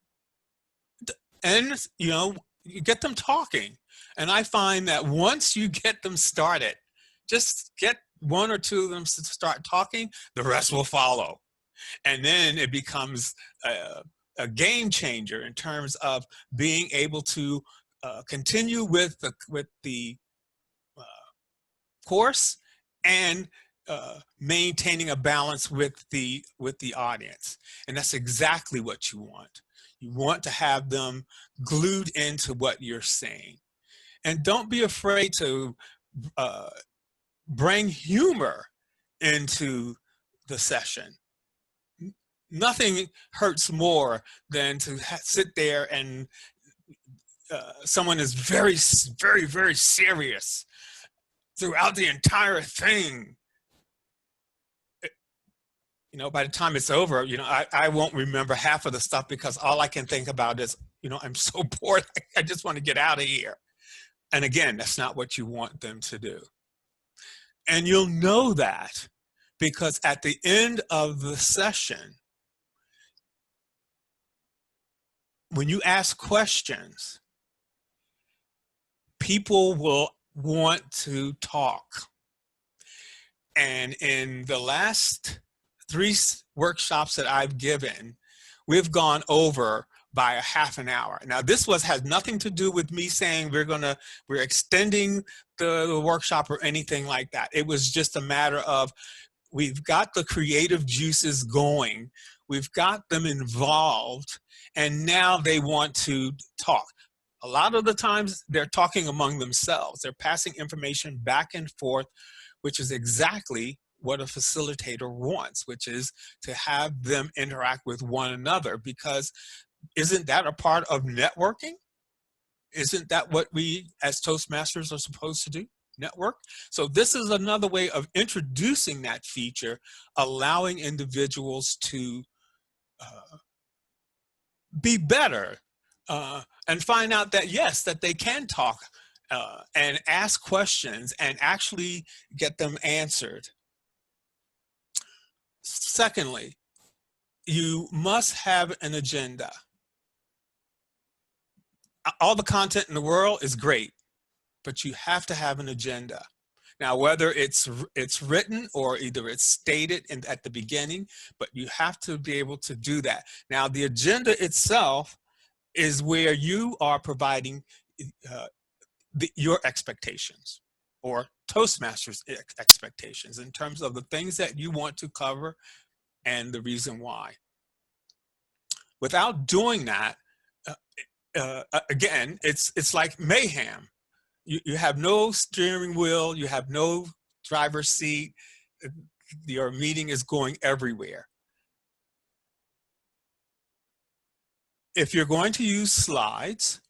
And, you get them talking. And I find that once you get them started, just get one or two of them to start talking, the rest will follow. And then it becomes a game changer in terms of being able to continue with the course and maintaining a balance with the audience. And that's exactly what you want. You want to have them glued into what you're saying. And don't be afraid to bring humor into the session. Nothing hurts more than to sit there and someone is very, very, very serious throughout the entire thing. By the time it's over, I won't remember half of the stuff because all I can think about is, I'm so bored. I just want to get out of here. And again, that's not what you want them to do. And you'll know that because at the end of the session, when you ask questions, people will want to talk. And in the last 3 workshops that I've given, we've gone over by a half an hour. Now, this has nothing to do with me saying we're extending the workshop or anything like that. It was just a matter of we've got the creative juices going, we've got them involved, and now they want to talk. A lot of the times they're talking among themselves. They're passing information back and forth, which is exactly what a facilitator wants, which is to have them interact with one another, because isn't that a part of networking? Isn't that what we as Toastmasters are supposed to do? Network? So this is another way of introducing that feature, allowing individuals to be better and find out that, yes, that they can talk and ask questions and actually get them answered. Secondly, you must have an agenda. All the content in the world is great, but you have to have an agenda. Now, whether it's written or either it's stated at the beginning, but you have to be able to do that. Now, the agenda itself is where you are providing your expectations or Toastmasters expectations in terms of the things that you want to cover and the reason why. Without doing that, again, it's like mayhem. You have no steering wheel, you have no driver's seat, your meeting is going everywhere. If you're going to use slides,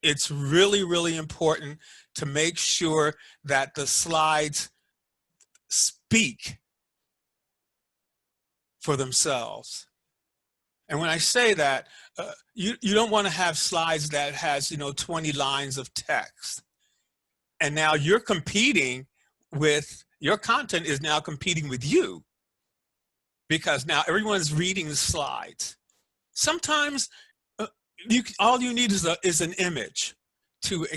it's really, really important to make sure that the slides speak for themselves. And when I say that, you don't want to have slides that has 20 lines of text. And now you're competing with, your content is now competing with you. because now everyone's reading the slides. Sometimes all you need is an image to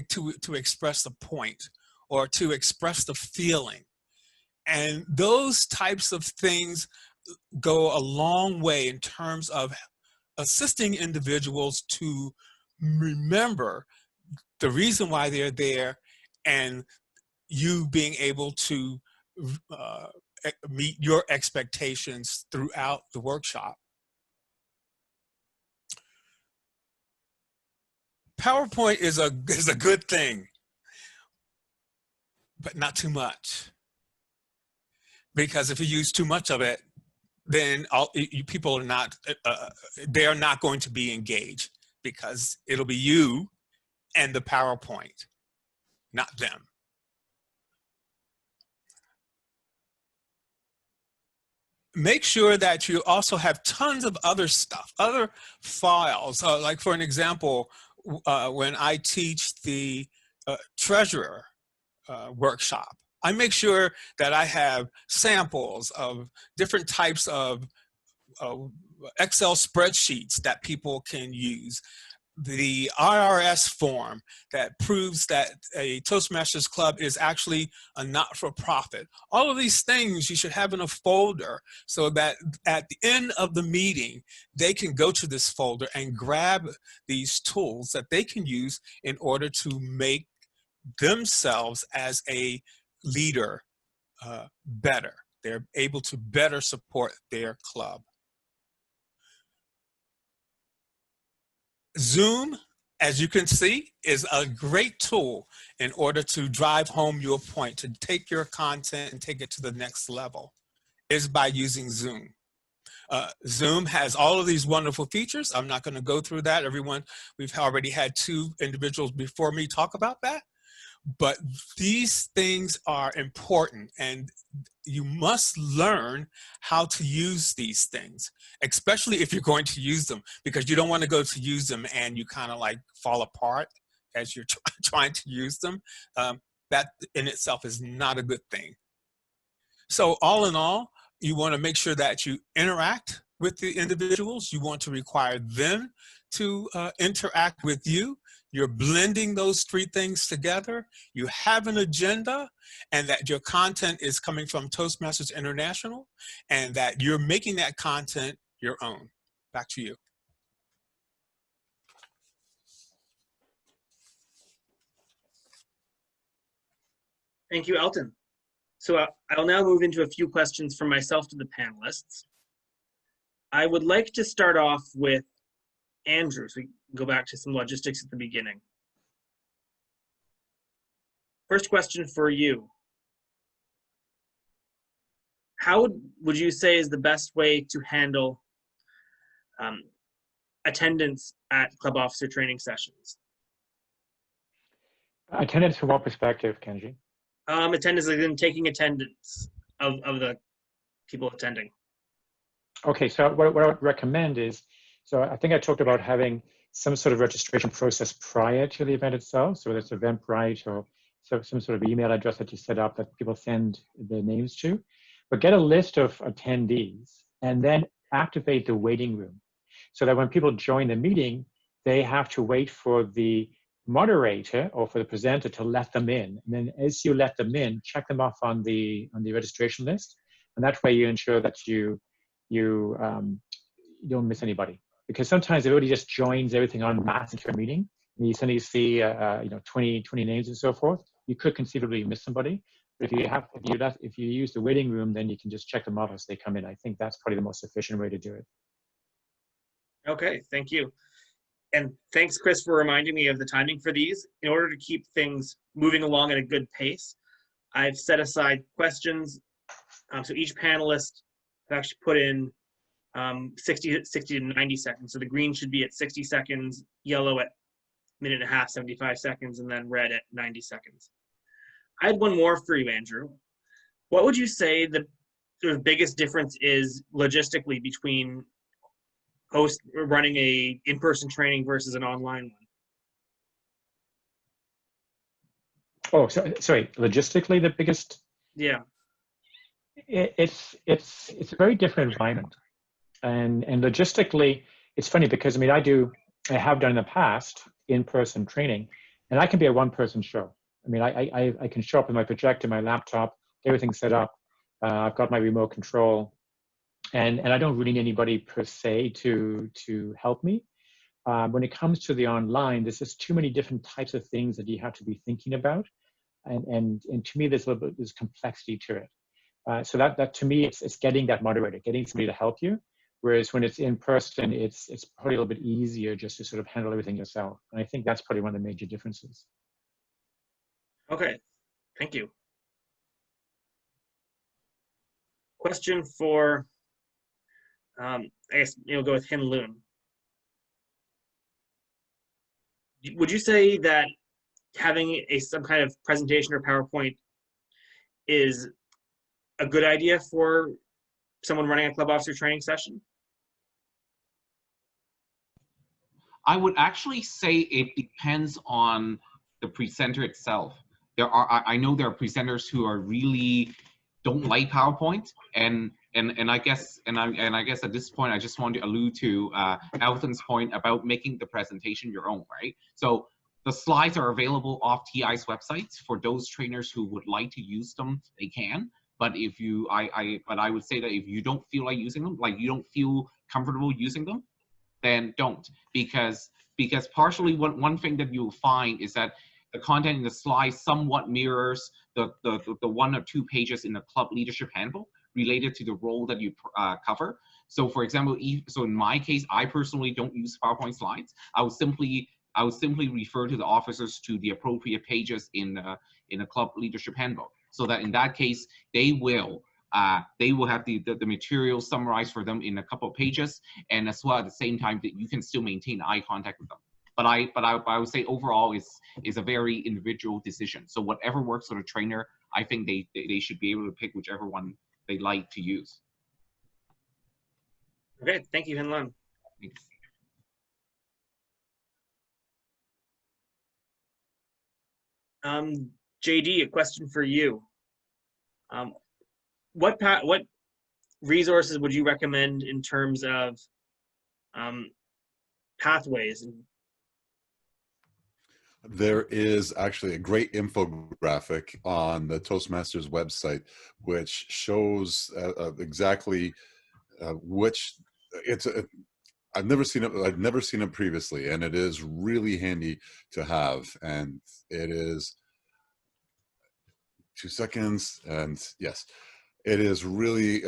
express the point or to express the feeling. And those types of things go a long way in terms of assisting individuals to remember the reason why they're there, and you being able to meet your expectations throughout the workshop. PowerPoint is a good thing, but not too much. Because if you use too much of it, then people are not, they are not going to be engaged, because it'll be you and the PowerPoint, not them. Make sure that you also have tons of other stuff, other files. Like for an example, when I teach the treasurer workshop, I make sure that I have samples of different types of Excel spreadsheets that people can use. The IRS form that proves that a Toastmasters Club is actually a not-for-profit. All of these things you should have in a folder so that at the end of the meeting, they can go to this folder and grab these tools that they can use in order to make themselves as a leader better. They're able to better support their club. Zoom, as you can see, is a great tool in order to drive home your point, to take your content and take it to the next level, is by using Zoom. Zoom has all of these wonderful features. I'm not going to go through that. We've already had 2 individuals before me talk about that. But these things are important, and you must learn how to use these things, especially if you're going to use them, because you don't want to go to use them and you kind of like fall apart as you're trying to use them. That in itself is not a good thing. So all in all, you want to make sure that you interact with the individuals. You want to require them to interact with you. You're blending those 3 things together. You have an agenda, and that your content is coming from Toastmasters International, and that you're making that content your own. Back to you. Thank you, Elton. So I'll now move into a few questions from myself to the panelists. I would like to start off with Andrew, so we can go back to some logistics at the beginning. First question for you. How would you say is the best way to handle attendance at club officer training sessions? Attendance from what perspective, Kenji? Attendance, like in taking attendance of the people attending. Okay, so what I would recommend is, so I think I talked about having some sort of registration process prior to the event itself. So whether it's Eventbrite or some sort of email address that you set up that people send their names to, but get a list of attendees and then activate the waiting room so that when people join the meeting, they have to wait for the moderator or for the presenter to let them in. And then as you let them in, check them off on the registration list. And that way you ensure that you don't miss anybody. Because sometimes everybody just joins everything en masse into a meeting, and you suddenly see 20 names and so forth. You could conceivably miss somebody. But if you use the waiting room, then you can just check them off as they come in. I think that's probably the most efficient way to do it. Okay, thank you. And thanks, Chris, for reminding me of the timing for these. In order to keep things moving along at a good pace, I've set aside questions. So each panelist have actually put in 60 to 90 seconds. So the green should be at 60 seconds, yellow at minute and a half, 75 seconds, and then red at 90 seconds. I had one more for you, Andrew. What would you say the biggest difference is logistically between running a in-person training versus an online one? Oh, sorry, logistically the biggest? Yeah. It's a very different environment, and logistically, it's funny because I have done in the past in-person training, and I can be a one-person show. I mean, I can show up with my projector, my laptop, everything's set up. I've got my remote control, and I don't really need anybody per se to help me. When it comes to the online, there's just too many different types of things that you have to be thinking about, and to me, there's complexity to it. So that to me, it's getting that moderator, getting somebody to help you. Whereas when it's in person, it's probably a little bit easier just to sort of handle everything yourself. And I think that's probably one of the major differences. Okay, thank you. Question for, I guess go with Hin Loon. Would you say that having some kind of presentation or PowerPoint is a good idea for someone running a club officer training session? I would actually say it depends on the presenter itself. I know there are presenters who are really don't like PowerPoint, and I guess at this point I just want to allude to Elton's point about making the presentation your own, right? So the slides are available off TI's websites for those trainers who would like to use them. They can, but I would say that if you don't feel like using them, like you don't feel comfortable using them, then don't, because partially one thing that you'll find is that the content in the slides somewhat mirrors the 1 or 2 pages in the club leadership handbook related to the role that you cover. So for example, so in my case, I personally don't use PowerPoint slides. I would simply refer to the officers to the appropriate pages in the club leadership handbook, so that in that case they will have the material summarized for them in a couple of pages, and as well at the same time that you can still maintain eye contact with them. But I would say overall is a very individual decision. So whatever works for the trainer, I think they should be able to pick whichever one they like to use. Okay, thank you, Hin Loon. Thanks. JD, a question for you. What resources would you recommend in terms of pathways? There is actually a great infographic on the Toastmasters website, which shows exactly which I've never seen it previously, and it is really handy to have. And it is 2 seconds, and yes, it is really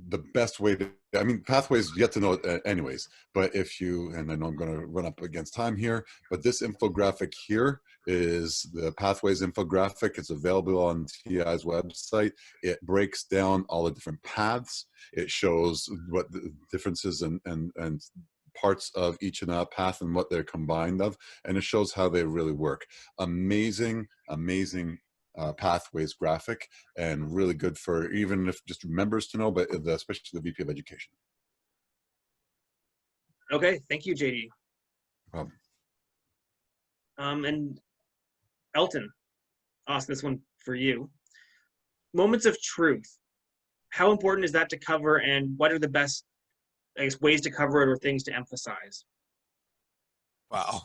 the best way to, I mean, pathways, you get to know it anyways, but if you, and I know I'm going to run up against time here, but this infographic here is the pathways infographic. It's available on TI's website. It breaks down all the different paths. It shows what the differences and parts of each and that path and what they're combined of, and it shows how they really work. Amazing pathways graphic, and really good for even if just members to know, but especially the VP of Education. Okay, thank you, JD. And Elton, I'll ask this one for you. Moments of truth. How important is that to cover, and what are the best, I guess, ways to cover it or things to emphasize? Wow.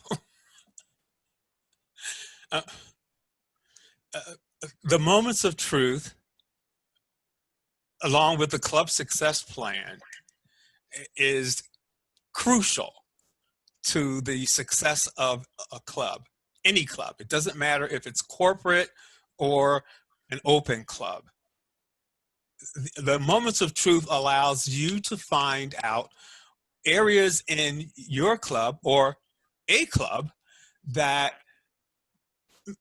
The moments of truth, along with the club success plan, is crucial to the success of a club, any club. It doesn't matter if it's corporate or an open club. The moments of truth allows you to find out areas in your club or a club that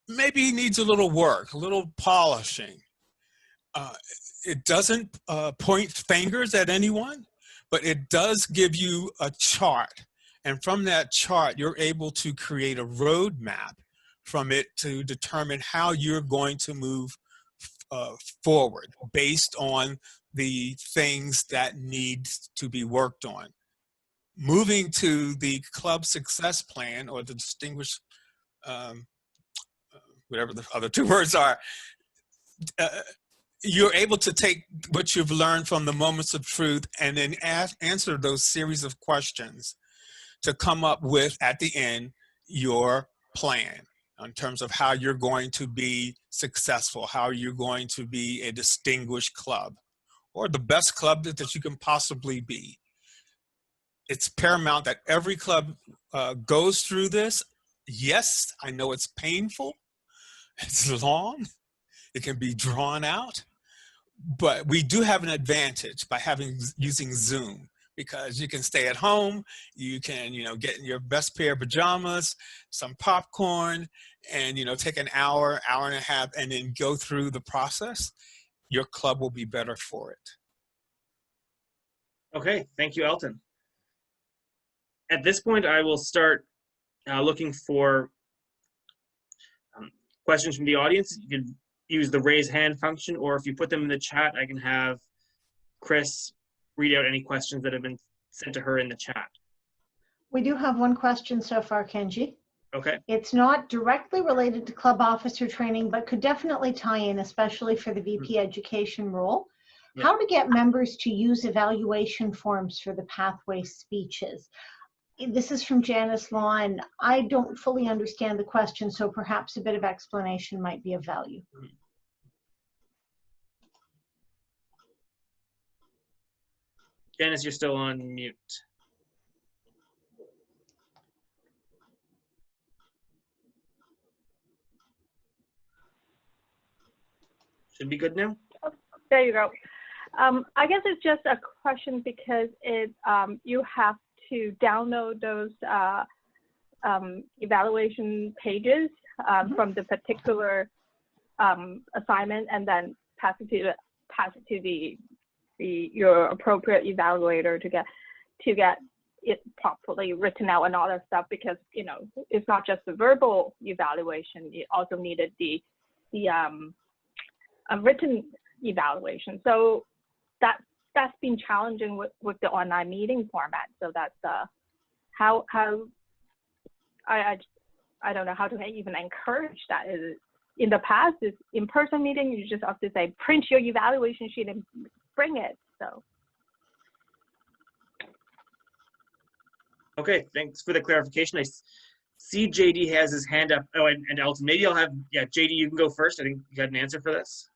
maybe needs a little work, a little polishing. It doesn't point fingers at anyone, but it does give you a chart. And from that chart, you're able to create a roadmap from it to determine how you're going to move forward based on the things that need to be worked on. Moving to the club success plan, or the distinguished, whatever the other 2 words are, you're able to take what you've learned from the moments of truth and then answer those series of questions to come up with, at the end, your plan in terms of how you're going to be successful, how you're going to be a distinguished club, or the best club that you can possibly be. It's paramount that every club goes through this. Yes, I know it's painful, it's long, it can be drawn out, but we do have an advantage by using Zoom, because you can stay at home, you can, get in your best pair of pajamas, some popcorn, and, take an hour, hour and a half, and then go through the process. Your club will be better for it. Okay, thank you, Elton. At this point, I will start looking for questions from the audience. You can use the raise hand function, or if you put them in the chat, I can have Chris read out any questions that have been sent to her in the chat. We do have one question so far, Kenji. Okay. It's not directly related to club officer training, but could definitely tie in, especially for the VP education role. Yeah. How to get members to use evaluation forms for the pathway speeches. This is from Janice Law, and I don't fully understand the question, so perhaps a bit of explanation might be of value. Janice, you're still on mute. Should be good now. There you go. I guess it's just a question because you have to download those evaluation pages from the particular assignment, and then pass it to your appropriate evaluator to get it properly written out and all that stuff, because it's not just the verbal evaluation, you also needed the written evaluation. So that's been challenging with the online meeting format. So that's how I don't know how to even encourage that. In the past, is in-person meeting, you just have to say, print your evaluation sheet and bring it. So. Okay, thanks for the clarification. I see JD has his hand up. Oh, and Elton, maybe I'll have, JD, you can go first. I think you had an answer for this.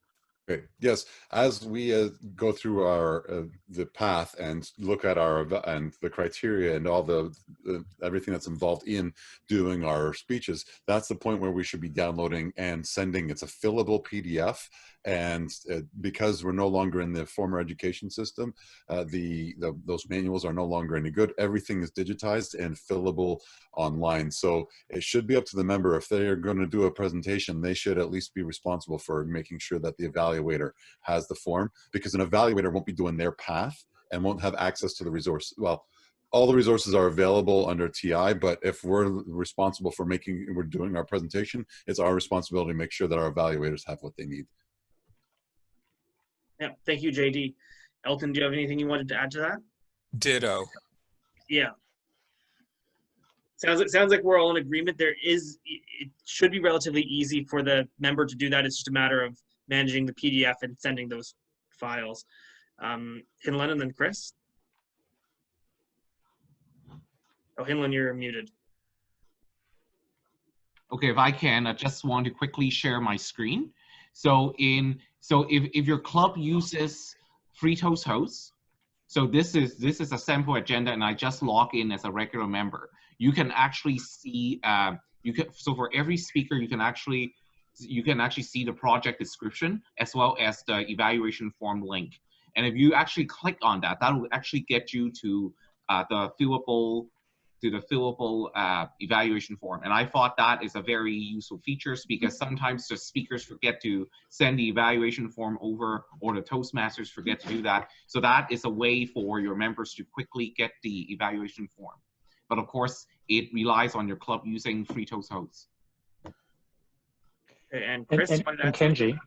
Okay. Yes, as we go through our the path and look at and the criteria and all the everything that's involved in doing our speeches, that's the point where we should be downloading and sending. It's a fillable PDF, and because we're no longer in the former education system, those manuals are no longer any good. Everything is digitized and fillable online. So it should be up to the member. If they are going to do a presentation, they should at least be responsible for making sure that the evaluator has the form, because an evaluator won't be doing their path and won't have access to the resource. Well, all the resources are available under TI, but if we're responsible for we're doing our presentation, it's our responsibility to make sure that our evaluators have what they need. Yeah, thank you, JD. Elton, do you have anything you wanted to add to that? Ditto. Yeah. Sounds like we're all in agreement. It should be relatively easy for the member to do that. It's just a matter of managing the PDF and sending those files. Hinlin and then Chris. Oh, Hinlin, you're muted. Okay, if I can, I just want to quickly share my screen. So if your club uses FreeToast Host, so this is a sample agenda, and I just log in as a regular member. You can actually see so for every speaker you can actually see the project description as well as the evaluation form link. And if you actually click on that, that will actually get you to the fillable evaluation form. And I thought that is a very useful feature, because sometimes the speakers forget to send the evaluation form over, or the Toastmasters forget to do that. So that is a way for your members to quickly get the evaluation form. But of course, it relies on your club using FreeToast Host. And Chris, and Kenji.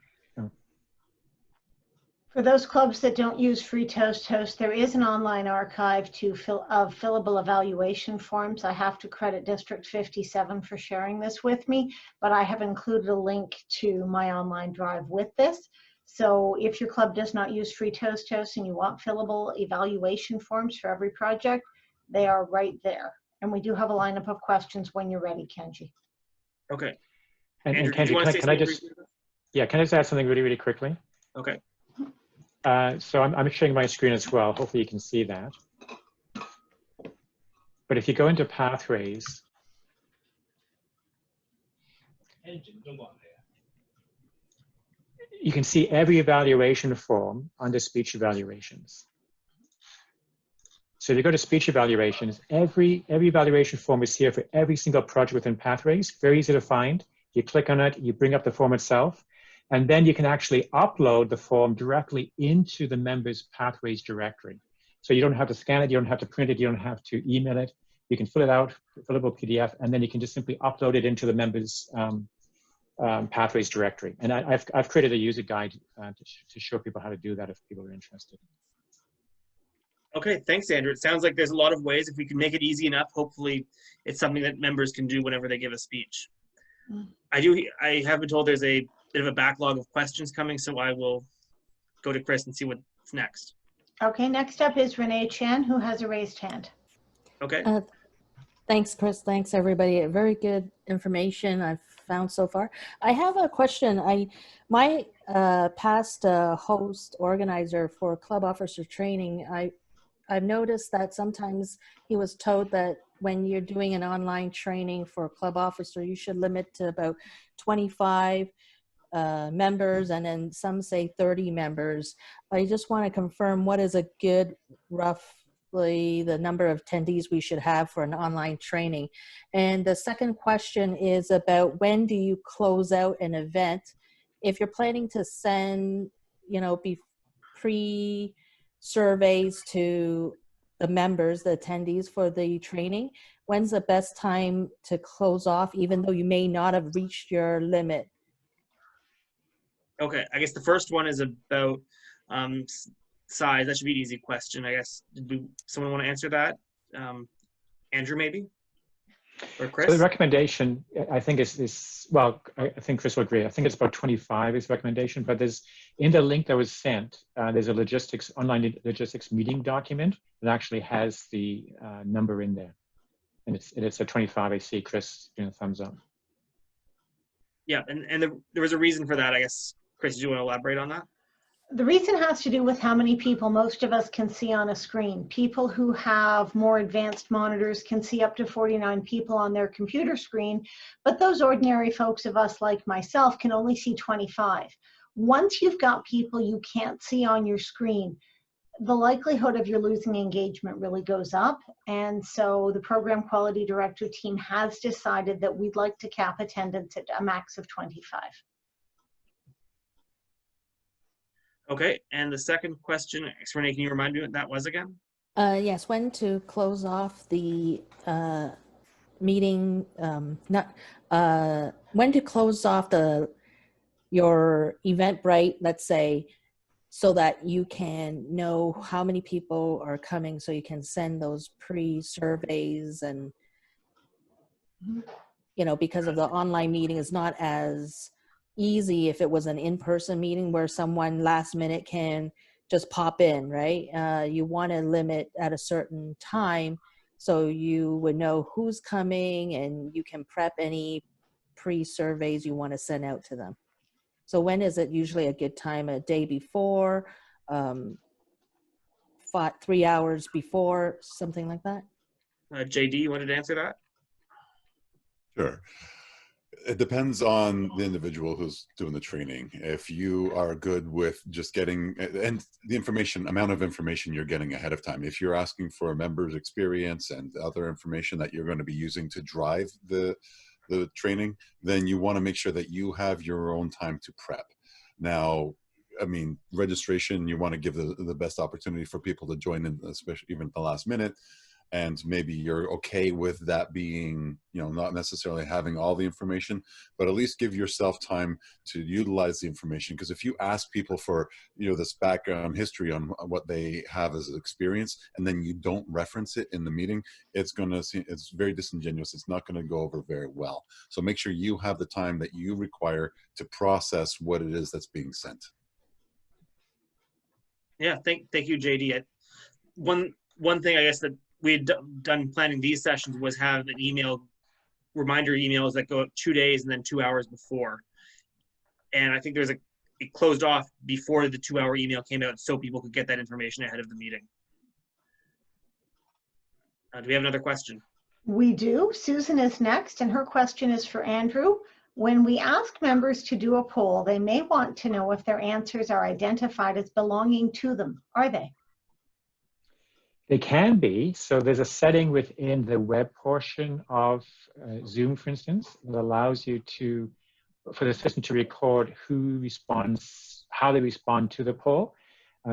For those clubs that don't use FreeToast Host, there is an online archive of fillable evaluation forms. I have to credit District 57 for sharing this with me, but I have included a link to my online drive with this. So if your club does not use free toast and you want fillable evaluation forms for every project, they are right there. And we do have a lineup of questions when you're ready, Kenji. Okay. And Andrew, did you Kenji, want to say can I something just, briefly? yeah, can I just add something really, really quickly? Okay. So I'm sharing my screen as well. Hopefully you can see that. But if you go into Pathways, you can see every evaluation form under speech evaluations. So if you go to speech evaluations, every evaluation form is here for every single project within Pathways. Very easy to find. You click on it, you bring up the form itself, and then you can actually upload the form directly into the members' Pathways directory. So you don't have to scan it, you don't have to print it, you don't have to email it. You can fill it out, fillable PDF, and then you can just simply upload it into the members' Pathways directory. And I've created a user guide to show people how to do that if people are interested. Okay, thanks, Andrew. It sounds like there's a lot of ways. If we can make it easy enough, hopefully it's something that members can do whenever they give a speech. I have been told there's a bit of a backlog of questions coming, so I will go to Chris and see what's next. Okay, next up is Renee Chan, who has a raised hand. Okay. Thanks, Chris. Thanks, everybody. Very good information I've found so far. I have a question. My past host organizer for club officer training, I've noticed that sometimes he was told that when you're doing an online training for a club officer, you should limit to about 25 members, and then some say 30 members. I just want to confirm what is a good roughly the number of attendees we should have for an online training. And the second question is about when do you close out an event? If you're planning to send, pre-surveys to the members, the attendees for the training, when's the best time to close off, even though you may not have reached your limit? Okay, I guess the first one is about size. That should be an easy question, I guess. Someone want to answer that? Andrew, maybe? Or Chris? So the recommendation, I think well, I think Chris will agree. I think it's about 25 is recommendation, but there's, in the link that was sent, there's a online logistics meeting document that actually has the number in there. And it's a 25. I see Chris doing a thumbs up. Yeah, and there was a reason for that, I guess. Chris, do you want to elaborate on that? The reason has to do with how many people most of us can see on a screen. People who have more advanced monitors can see up to 49 people on their computer screen, but those ordinary folks of us like myself can only see 25. Once you've got people you can't see on your screen, the likelihood of you losing engagement really goes up. And so the program quality director team has decided that we'd like to cap attendance at a max of 25. Okay, and the second question, Renee, can you remind me what that was again? Yes, when to close off the meeting, when to close off your Eventbrite, let's say, so that you can know how many people are coming, so you can send those pre-surveys and, because of the online meeting is not as easy if it was an in-person meeting where someone last minute can just pop in, right? You want to limit at a certain time so you would know who's coming and you can prep any pre-surveys you want to send out to them. So when is it usually a good time? A day before, 3 hours before, something like that? JD, you wanted to answer that? Sure. It depends on the individual who's doing the training. If you are good with just getting, and the amount of information you're getting ahead of time. If you're asking for a member's experience and other information that you're going to be using to drive the training, then you want to make sure that you have your own time to prep. Now, I mean, registration, you want to give the best opportunity for people to join in, especially even at the last minute. And maybe you're okay with that being, not necessarily having all the information, but at least give yourself time to utilize the information. Because if you ask people for, this background history on what they have as an experience, and then you don't reference it in the meeting, it's very disingenuous. It's not going to go over very well. So make sure you have the time that you require to process what it is that's being sent. Yeah, thank you, JD. One thing I guess that we had done planning these sessions was have an email, reminder emails that go up 2 days and then 2 hours before. And I think it closed off before the 2-hour email came out so people could get that information ahead of the meeting. Do we have another question? We do. Susan is next, and her question is for Andrew. When we ask members to do a poll, they may want to know if their answers are identified as belonging to them. Are they? They can be. So there's a setting within the web portion of Zoom, for instance, that allows you for the system to record who responds, how they respond to the poll.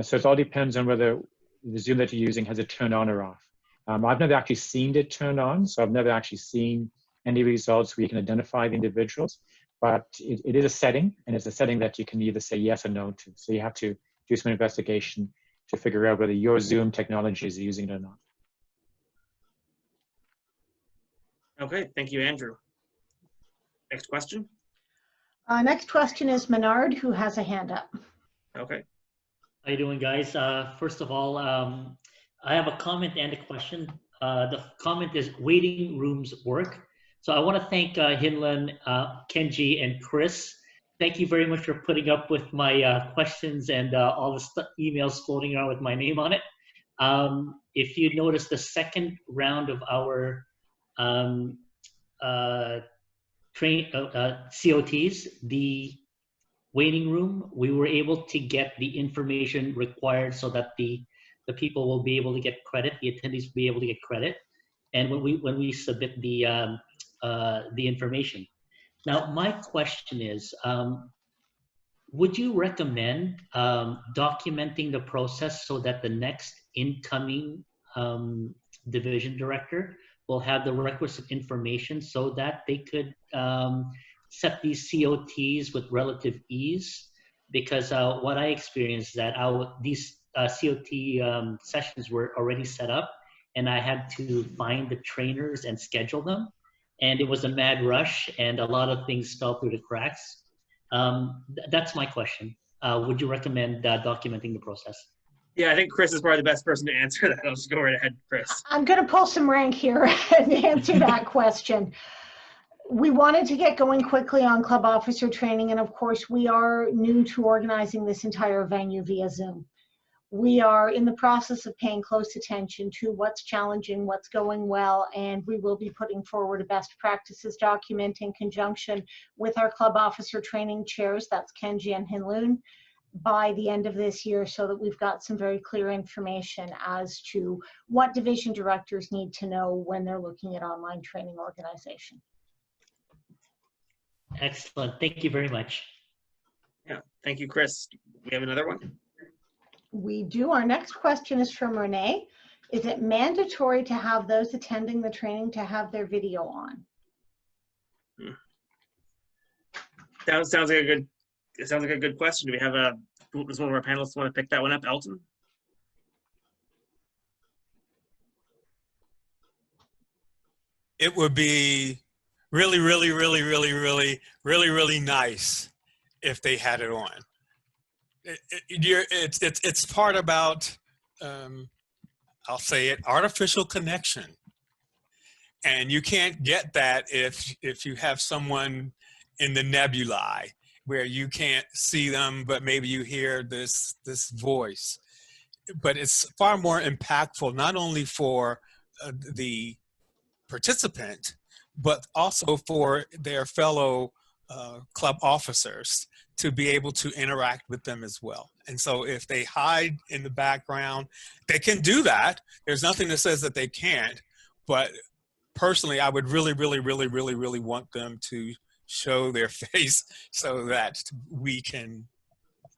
So it all depends on whether the Zoom that you're using has it turned on or off. I've never actually seen it turned on, so I've never actually seen any results where you can identify the individuals, but it is a setting, and it's a setting that you can either say yes or no to. So you have to do some investigation to figure out whether your Zoom technology is using it or not. Okay, thank you, Andrew. Next question. Next question is Menard, who has a hand up. Okay. How you doing, guys? First of all, I have a comment and a question. The comment is waiting rooms work. So I want to thank Hinlin, Kenji, and Chris. Thank you very much for putting up with my questions and all the emails floating around with my name on it. If you notice, the second round of our COTs, the waiting room, we were able to get the information required so that the people will be able to get credit, the attendees will be able to get credit, and when we submit the information. Now, my question is, would you recommend documenting the process so that the next incoming division director will have the requisite information so that they could set these COTs with relative ease? Because what I experienced is that these COT sessions were already set up, and I had to find the trainers and schedule them. And it was a mad rush, and a lot of things fell through the cracks. That's my question. Would you recommend documenting the process? Yeah, I think Chris is probably the best person to answer that. I'll just go right ahead, Chris. I'm going to pull some rank here and answer that question. We wanted to get going quickly on club officer training, and of course, we are new to organizing this entire venue via Zoom. We are in the process of paying close attention to what's challenging, what's going well, and we will be putting forward a best practices document in conjunction with our club officer training chairs, that's Kenji and Hinloon, by the end of this year, so that we've got some very clear information as to what division directors need to know when they're looking at online training organization. Excellent. Thank you very much. Yeah, thank you, Chris. We have another one. We do. Our next question is from Renee. Is it mandatory to have those attending the training to have their video on? Sounds like a good. It sounds like a good question. Do we have does one of our panelists want to pick that one up, Elton? It would be really, really, really, really, really, really, really nice if they had it on. It's part about, I'll say it, artificial connection. And you can't get that if you have someone in the nebulae where you can't see them, but maybe you hear this voice. But it's far more impactful, not only for the participant, but also for their fellow club officers to be able to interact with them as well. And so if they hide in the background, they can do that. There's nothing that says that they can't, but personally, I would really, really, really, really, really want them to show their face so that we can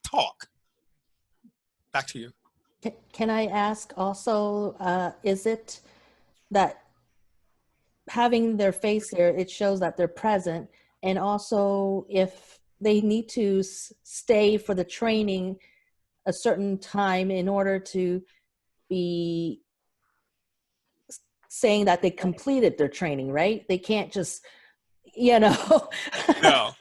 talk. Back to you. Can I ask also, is it that having their face there, it shows that they're present, and also if they need to stay for the training a certain time in order to be saying that they completed their training, right? They can't just, you know. No,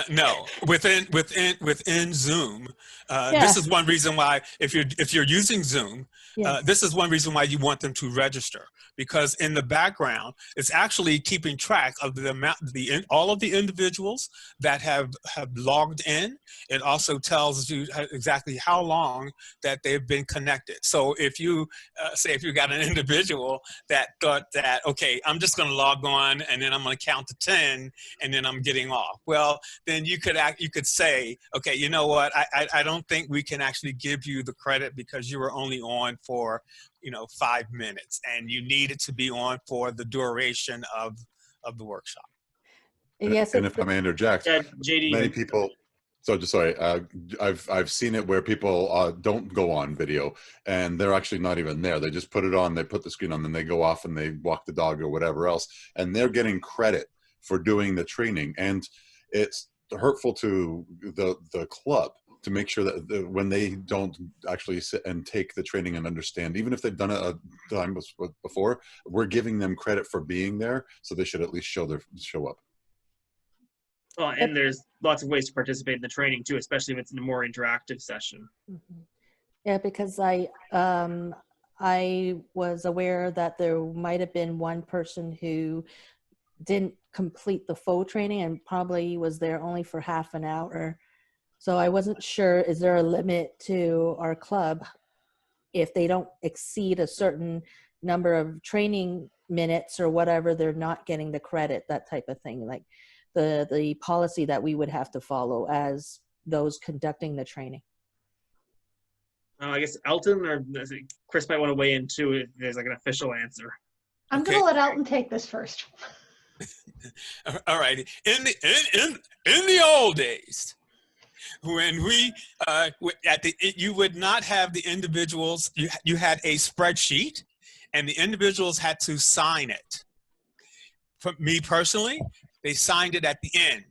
no. Within Zoom, Yeah. this is one reason why if you're using Zoom, Yes. this is one reason why you want them to register, because in the background it's actually keeping track of the amount, all of the individuals that have logged in. It also tells you exactly how long that they've been connected. So if you say if you got an individual that thought that, okay, I'm just going to log on and then I'm going to count to 10 and then I'm getting off. Well, then you could say, okay, you know what? I don't think we can actually give you the credit because you were only on for, 5 minutes and you needed to be on for the duration of the workshop. Yes. And if I may interject, Yeah, JD. many people. So just sorry, I've seen it where people don't go on video and they're actually not even there. They just put it on, they put the screen on, then they go off and they walk the dog or whatever else, and they're getting credit for doing the training. And it's hurtful to the club to make sure that when they don't actually sit and take the training and understand, even if they've done it a time before, we're giving them credit for being there, so they should at least show up. Well, and there's lots of ways to participate in the training too, especially if it's in a more interactive session. Mm-hmm. Yeah, because I was aware that there might have been one person who didn't complete the full training and probably was there only for half an hour. So I wasn't sure, is there a limit to our club if they don't exceed a certain number of training minutes or whatever, they're not getting the credit, that type of thing, like the policy that we would have to follow as those conducting the training. I guess Elton or Chris might want to weigh in too if there's like an official answer. I'm going to let Elton take this first. All right. In the old days, when we you would not have the individuals. You had a spreadsheet, and the individuals had to sign it. For me personally, they signed it at the end.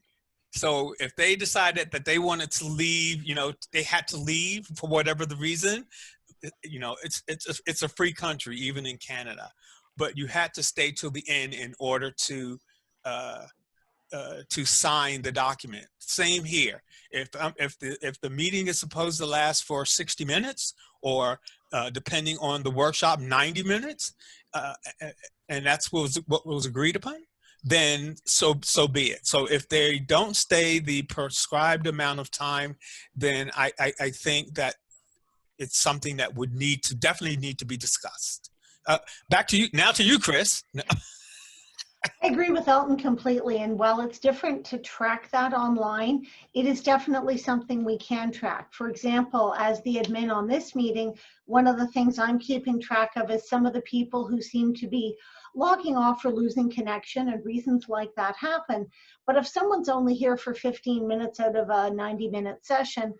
So if they decided that they wanted to leave, they had to leave for whatever the reason. It's a free country, even in Canada, but you had to stay till the end in order to sign the document. Same here. If the meeting is supposed to last for 60 minutes, or depending on the workshop, 90 minutes, and that's what was agreed upon, then so be it. So if they don't stay the prescribed amount of time, then I think that it's something that would definitely need to be discussed. Back to you now, to you, Chris. I agree with Elton completely, and while it's different to track that online, it is definitely something we can track. For example, as the admin on this meeting, one of the things I'm keeping track of is some of the people who seem to be logging off or losing connection, and reasons like that happen. But if someone's only here for 15 minutes out of a 90-minute session,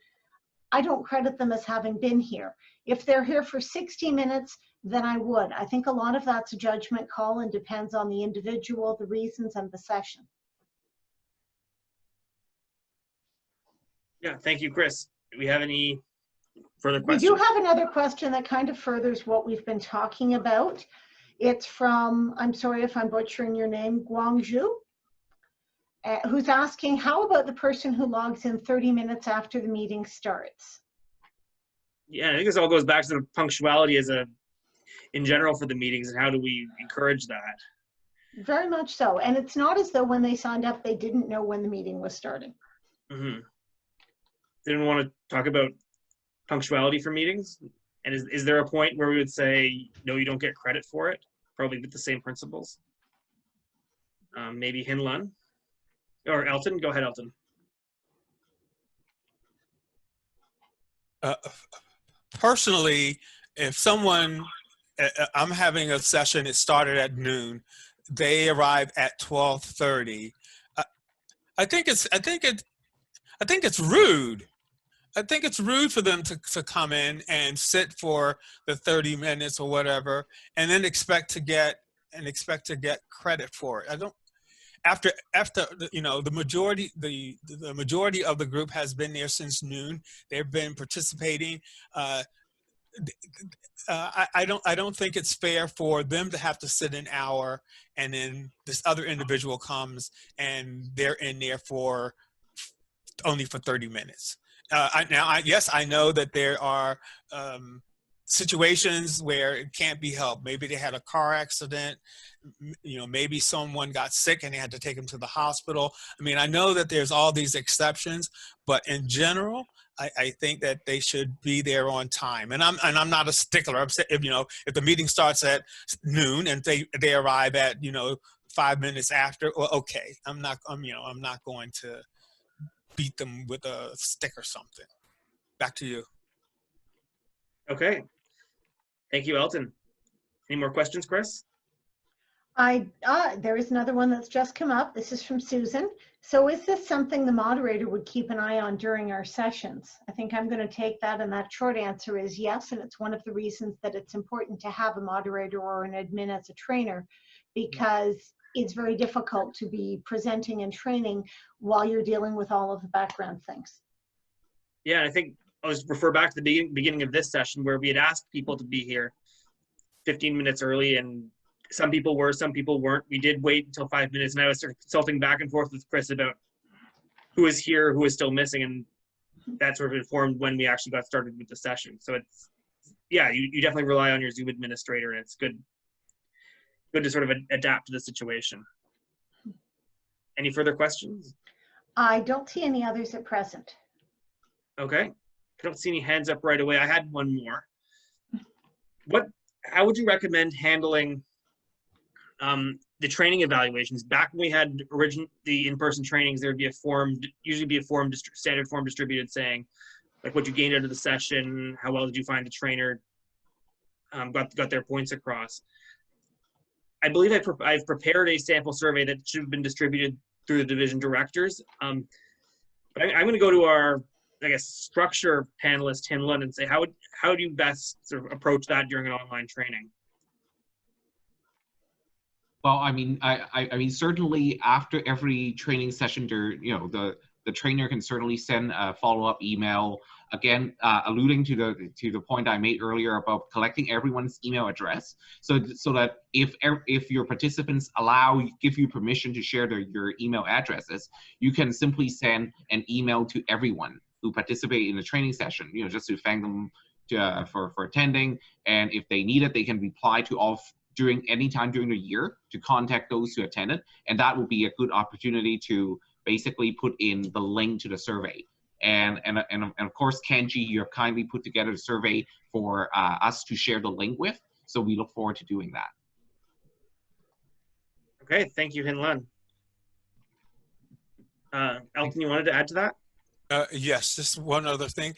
I don't credit them as having been here. If they're here for 60 minutes, then I would. I think a lot of that's a judgment call and depends on the individual, the reasons, and the session. Yeah, thank you, Chris. Do we have any further questions? We do have another question that kind of furthers what we've been talking about. It's from, I'm sorry if I'm butchering your name, Guangzhou, who's asking, how about the person who logs in 30 minutes after the meeting starts? Yeah, I think this all goes back to the punctuality in general for the meetings, and how do we encourage that? Very much so. And it's not as though when they signed up, they didn't know when the meeting was starting. Mm-hmm. Didn't want to talk about punctuality for meetings? And is there a point where we would say, no, you don't get credit for it? Probably with the same principles. Maybe Hinlun or Elton. Go ahead, Elton. Personally, if I'm having a session, it started at noon, they arrive at 12:30. I think it's rude. I think it's rude for them to come in and sit for the 30 minutes or whatever, and then expect to get credit for it. I don't. After the majority of the group has been there since noon. They've been participating. I don't think it's fair for them to have to sit an hour and then this other individual comes and they're in there for only for 30 minutes. Yes, I know that there are situations where it can't be helped. Maybe they had a car accident, maybe someone got sick and they had to take them to the hospital. I mean, I know that there's all these exceptions, but in general, I think that they should be there on time. And I'm not a stickler. If the meeting starts at noon and they arrive at 5 minutes after, well, okay, I'm not going to beat them with a stick or something. Back to you. Okay. Thank you, Elton. Any more questions, Chris? There is another one that's just come up. This is from Susan. So is this something the moderator would keep an eye on during our sessions? I think I'm going to take that, and that short answer is yes, and it's one of the reasons that it's important to have a moderator or an admin as a trainer, because it's very difficult to be presenting and training while you're dealing with all of the background things. Yeah, I think I'll just refer back to the beginning of this session where we had asked people to be here 15 minutes early, and some people were, some people weren't. We did wait until 5 minutes, and I was sort of consulting back and forth with Chris about who is here, who is still missing, and that sort of informed when we actually got started with the session. So it's, yeah, you definitely rely on your Zoom administrator, and it's good to sort of adapt to the situation. Any further questions? I don't see any others at present. Okay. I don't see any hands up right away. I had one more. How would you recommend handling the training evaluations? Back when we had the in-person trainings, there would be a form, usually be a form, standard form distributed saying, like, what you gained out of the session, how well did you find the trainer, got their points across. I believe I've prepared a sample survey that should have been distributed through the division directors. But I'm going to go to our, I guess, structure panelist, Tim Lund, and say, how do you best sort of approach that during an online training? Well, I mean, I mean, certainly after every training session, the trainer can certainly send a follow-up email. Again, alluding to the point I made earlier about collecting everyone's email address, so that if your participants give you permission to share your email addresses, you can simply send an email to everyone who participate in the training session, just to thank them for attending, and if they need it, they can reply to all any time during the year to contact those who attended, and that will be a good opportunity to basically put in the link to the survey. And of course, Kenji, you have kindly put together a survey for us to share the link with, so we look forward to doing that. Okay, thank you, Hin Lun. Elton, you wanted to add to that? Yes, just one other thing.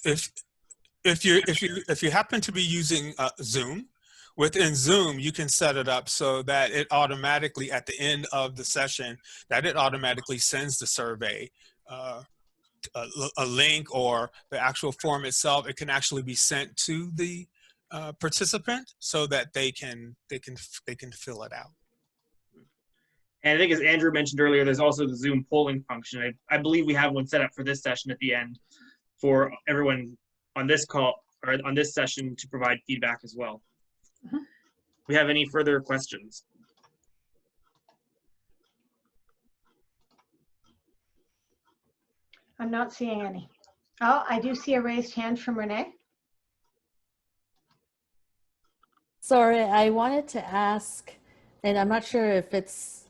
If you happen to be using Zoom, within Zoom, you can set it up so that it automatically, at the end of the session, that it automatically sends the survey, a link, or the actual form itself. It can actually be sent to the participant so that they can fill it out. And I think, as Andrew mentioned earlier, there's also the Zoom polling function. I believe we have one set up for this session at the end for everyone on this call or on this session to provide feedback as well. Mm-hmm. We have any further questions? I'm not seeing any. Oh, I do see a raised hand from Renee. Sorry, I wanted to ask, and I'm not sure if it's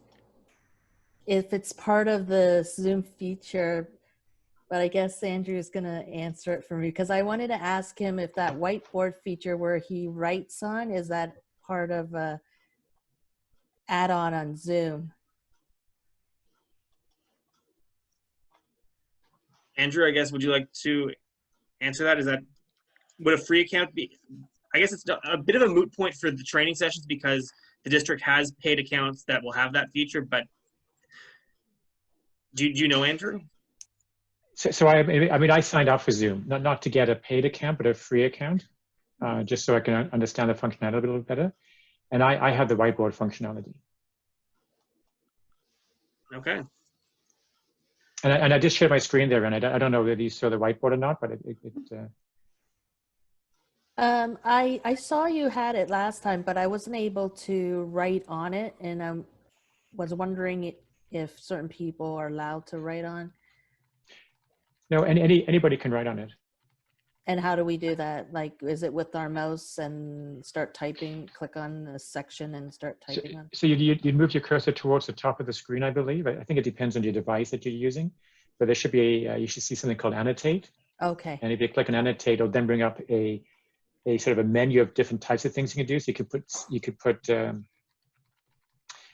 part of the Zoom feature, but I guess Andrew's gonna answer it for me, because I wanted to ask him if that whiteboard feature where he writes on, is that part of a add-on on Zoom? Andrew, I guess, would you like to answer that? Would a free account be? I guess it's a bit of a moot point for the training sessions because the district has paid accounts that will have that feature, but do you know, Andrew? So I mean, I signed up for Zoom, not to get a paid account, but a free account, just so I can understand the functionality a little better. And I have the whiteboard functionality. Okay. And I just shared my screen there, and I don't know whether you saw the whiteboard or not, but I saw you had it last time, but I wasn't able to write on it, and I was wondering if certain people are allowed to write on. No, anybody can write on it. And how do we do that? Like, is it with our mouse and start typing, click on a section and start typing on? So you'd move your cursor towards the top of the screen, I believe. I think it depends on your device that you're using, but there should be you should see something called annotate. Okay. And if you click on annotate, it'll then bring up a sort of a menu of different types of things you can do. So you could put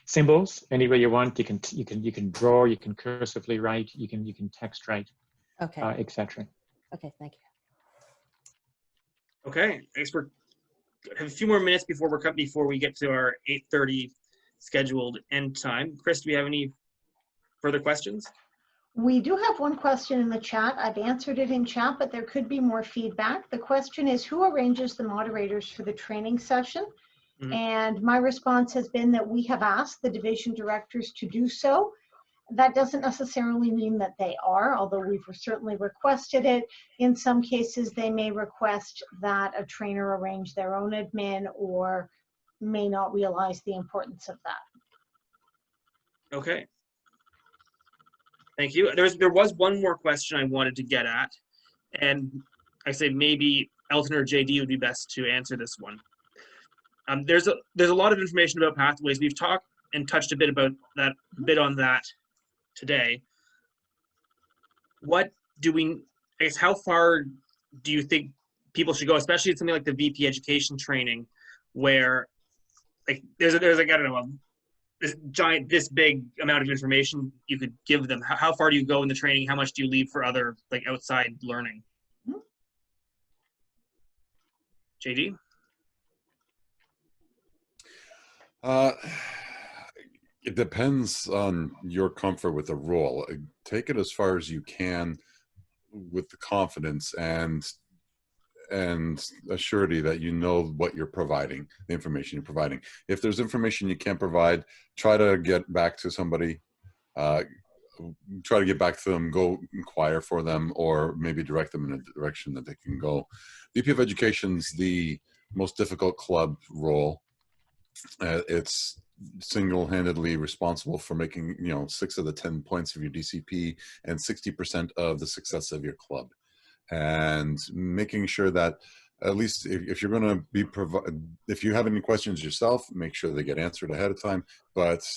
symbols anywhere you want. You can draw. You can cursively write. You can text write. Okay. Etc. Okay. Thank you. Okay, I guess we have a few more minutes before we get to our 8:30 scheduled end time. Chris, do we have any further questions? We do have one question in the chat. I've answered it in chat, but there could be more feedback. The question is, who arranges the moderators for the training session? Mhm. And my response has been that we have asked the division directors to do so. That doesn't necessarily mean that they are, although we've certainly requested it. In some cases, they may request that a trainer arrange their own admin or may not realize the importance of that. Okay. Thank you. There was one more question I wanted to get at, and I say maybe Elton or JD would be best to answer this one. There's a lot of information about pathways. We've talked and touched a bit on that today. I guess how far do you think people should go, especially at something like the VP education training, where like there's like, I don't know, this big amount of information you could give them. How far do you go in the training? How much do you leave for other like outside learning? JD? It depends on your comfort with the role. Take it as far as you can with the confidence and assurity that you know what you're providing, the information you're providing. If there's information you can't provide, try to get back to somebody, try to get back to them, go inquire for them, or maybe direct them in a direction that they can go. VP of Education's the most difficult club role. It's single-handedly responsible for making 6 of the 10 points of your DCP and 60% of the success of your club, and making sure that at least if you're going to be if you have any questions yourself, make sure they get answered ahead of time, but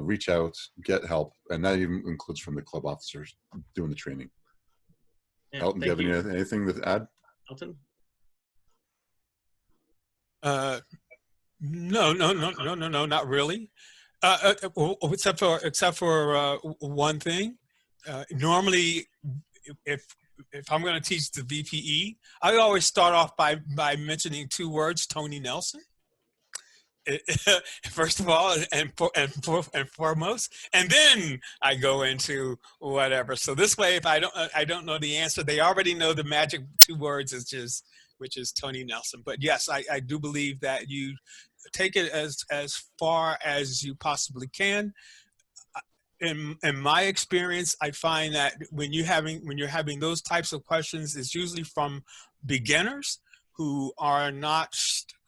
reach out, get help, and that even includes from the club officers doing the training. Yeah, Elton, do you have anything to add? Elton? No, not really. Except for one thing. Normally, if I'm going to teach the VPE, I always start off by mentioning 2 words: Tony Nelson. First of all, and foremost, and then I go into whatever. So this way, if I don't know the answer, they already know the magic 2 words which is Tony Nelson. But yes, I do believe that you take it as far as you possibly can. In my experience, I find that when you're having those types of questions, it's usually from beginners who are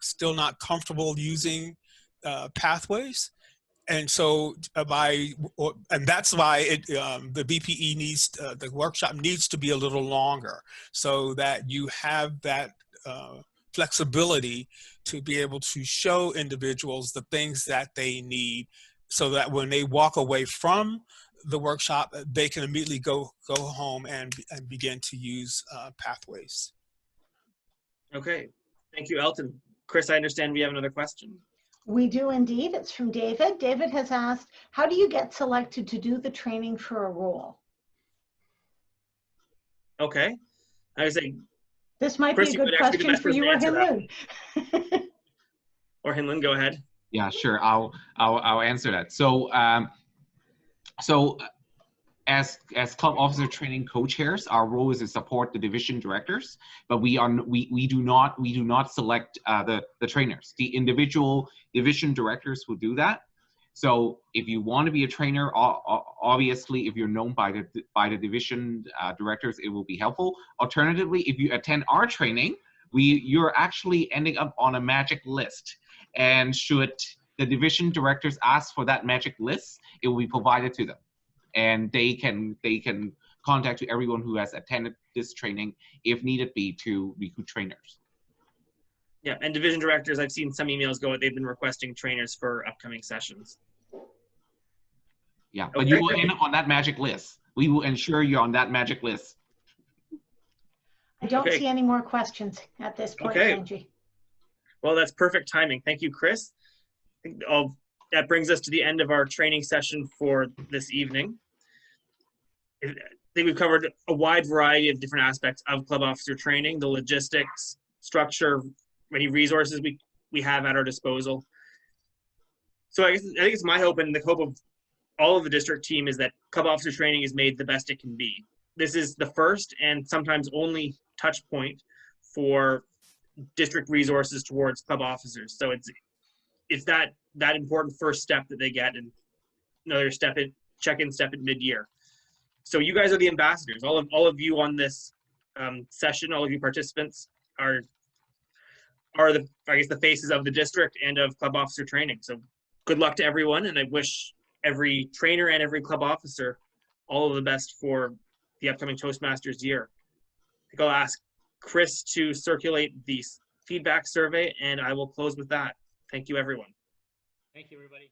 still not comfortable using pathways. And so and that's why the BPE the workshop needs to be a little longer, so that you have that flexibility to be able to show individuals the things that they need, so that when they walk away from the workshop, they can immediately go home and begin to use pathways. Okay, thank you, Elton. Chris, I understand we have another question. We do indeed. It's from David. David has asked, how do you get selected to do the training for a role? Okay, I was saying, this might Chris, be a good question for you or Hinlin. Or Hinlin, go ahead. Yeah, sure. I'll answer that. So as club officer training co-chairs, our role is to support the division directors, but we do not select the trainers. The individual division directors will do that. So if you want to be a trainer, obviously, if you're known by the division directors, it will be helpful. Alternatively, if you attend our training, you're actually ending up on a magic list. And should the division directors ask for that magic list, it will be provided to them. And they can contact everyone who has attended this training, if needed be, to recruit trainers. Yeah, and division directors, I've seen some emails go, they've been requesting trainers for upcoming sessions. Yeah, but Okay. you will end up on that magic list. We will ensure you're on that magic list. I don't Okay. see any more questions at this point, Okay. Angie. Well, that's perfect timing. Thank you, Chris. I think that brings us to the end of our training session for this evening. I think we've covered a wide variety of different aspects of club officer training, the logistics, structure, many resources we have at our disposal. So I think it's my hope, and the hope of all of the district team, is that club officer training is made the best it can be. This is the first and sometimes only touch point for district resources towards club officers. So it's that important first step that they get, and another check-in step at mid-year. So you guys are the ambassadors. All of you on this session, all of you participants are the, I guess, the faces of the district and of club officer training. So good luck to everyone, and I wish every trainer and every club officer all of the best for the upcoming Toastmasters year. I think I'll ask Chris to circulate the feedback survey, and I will close with that. Thank you, everyone. Thank you, everybody.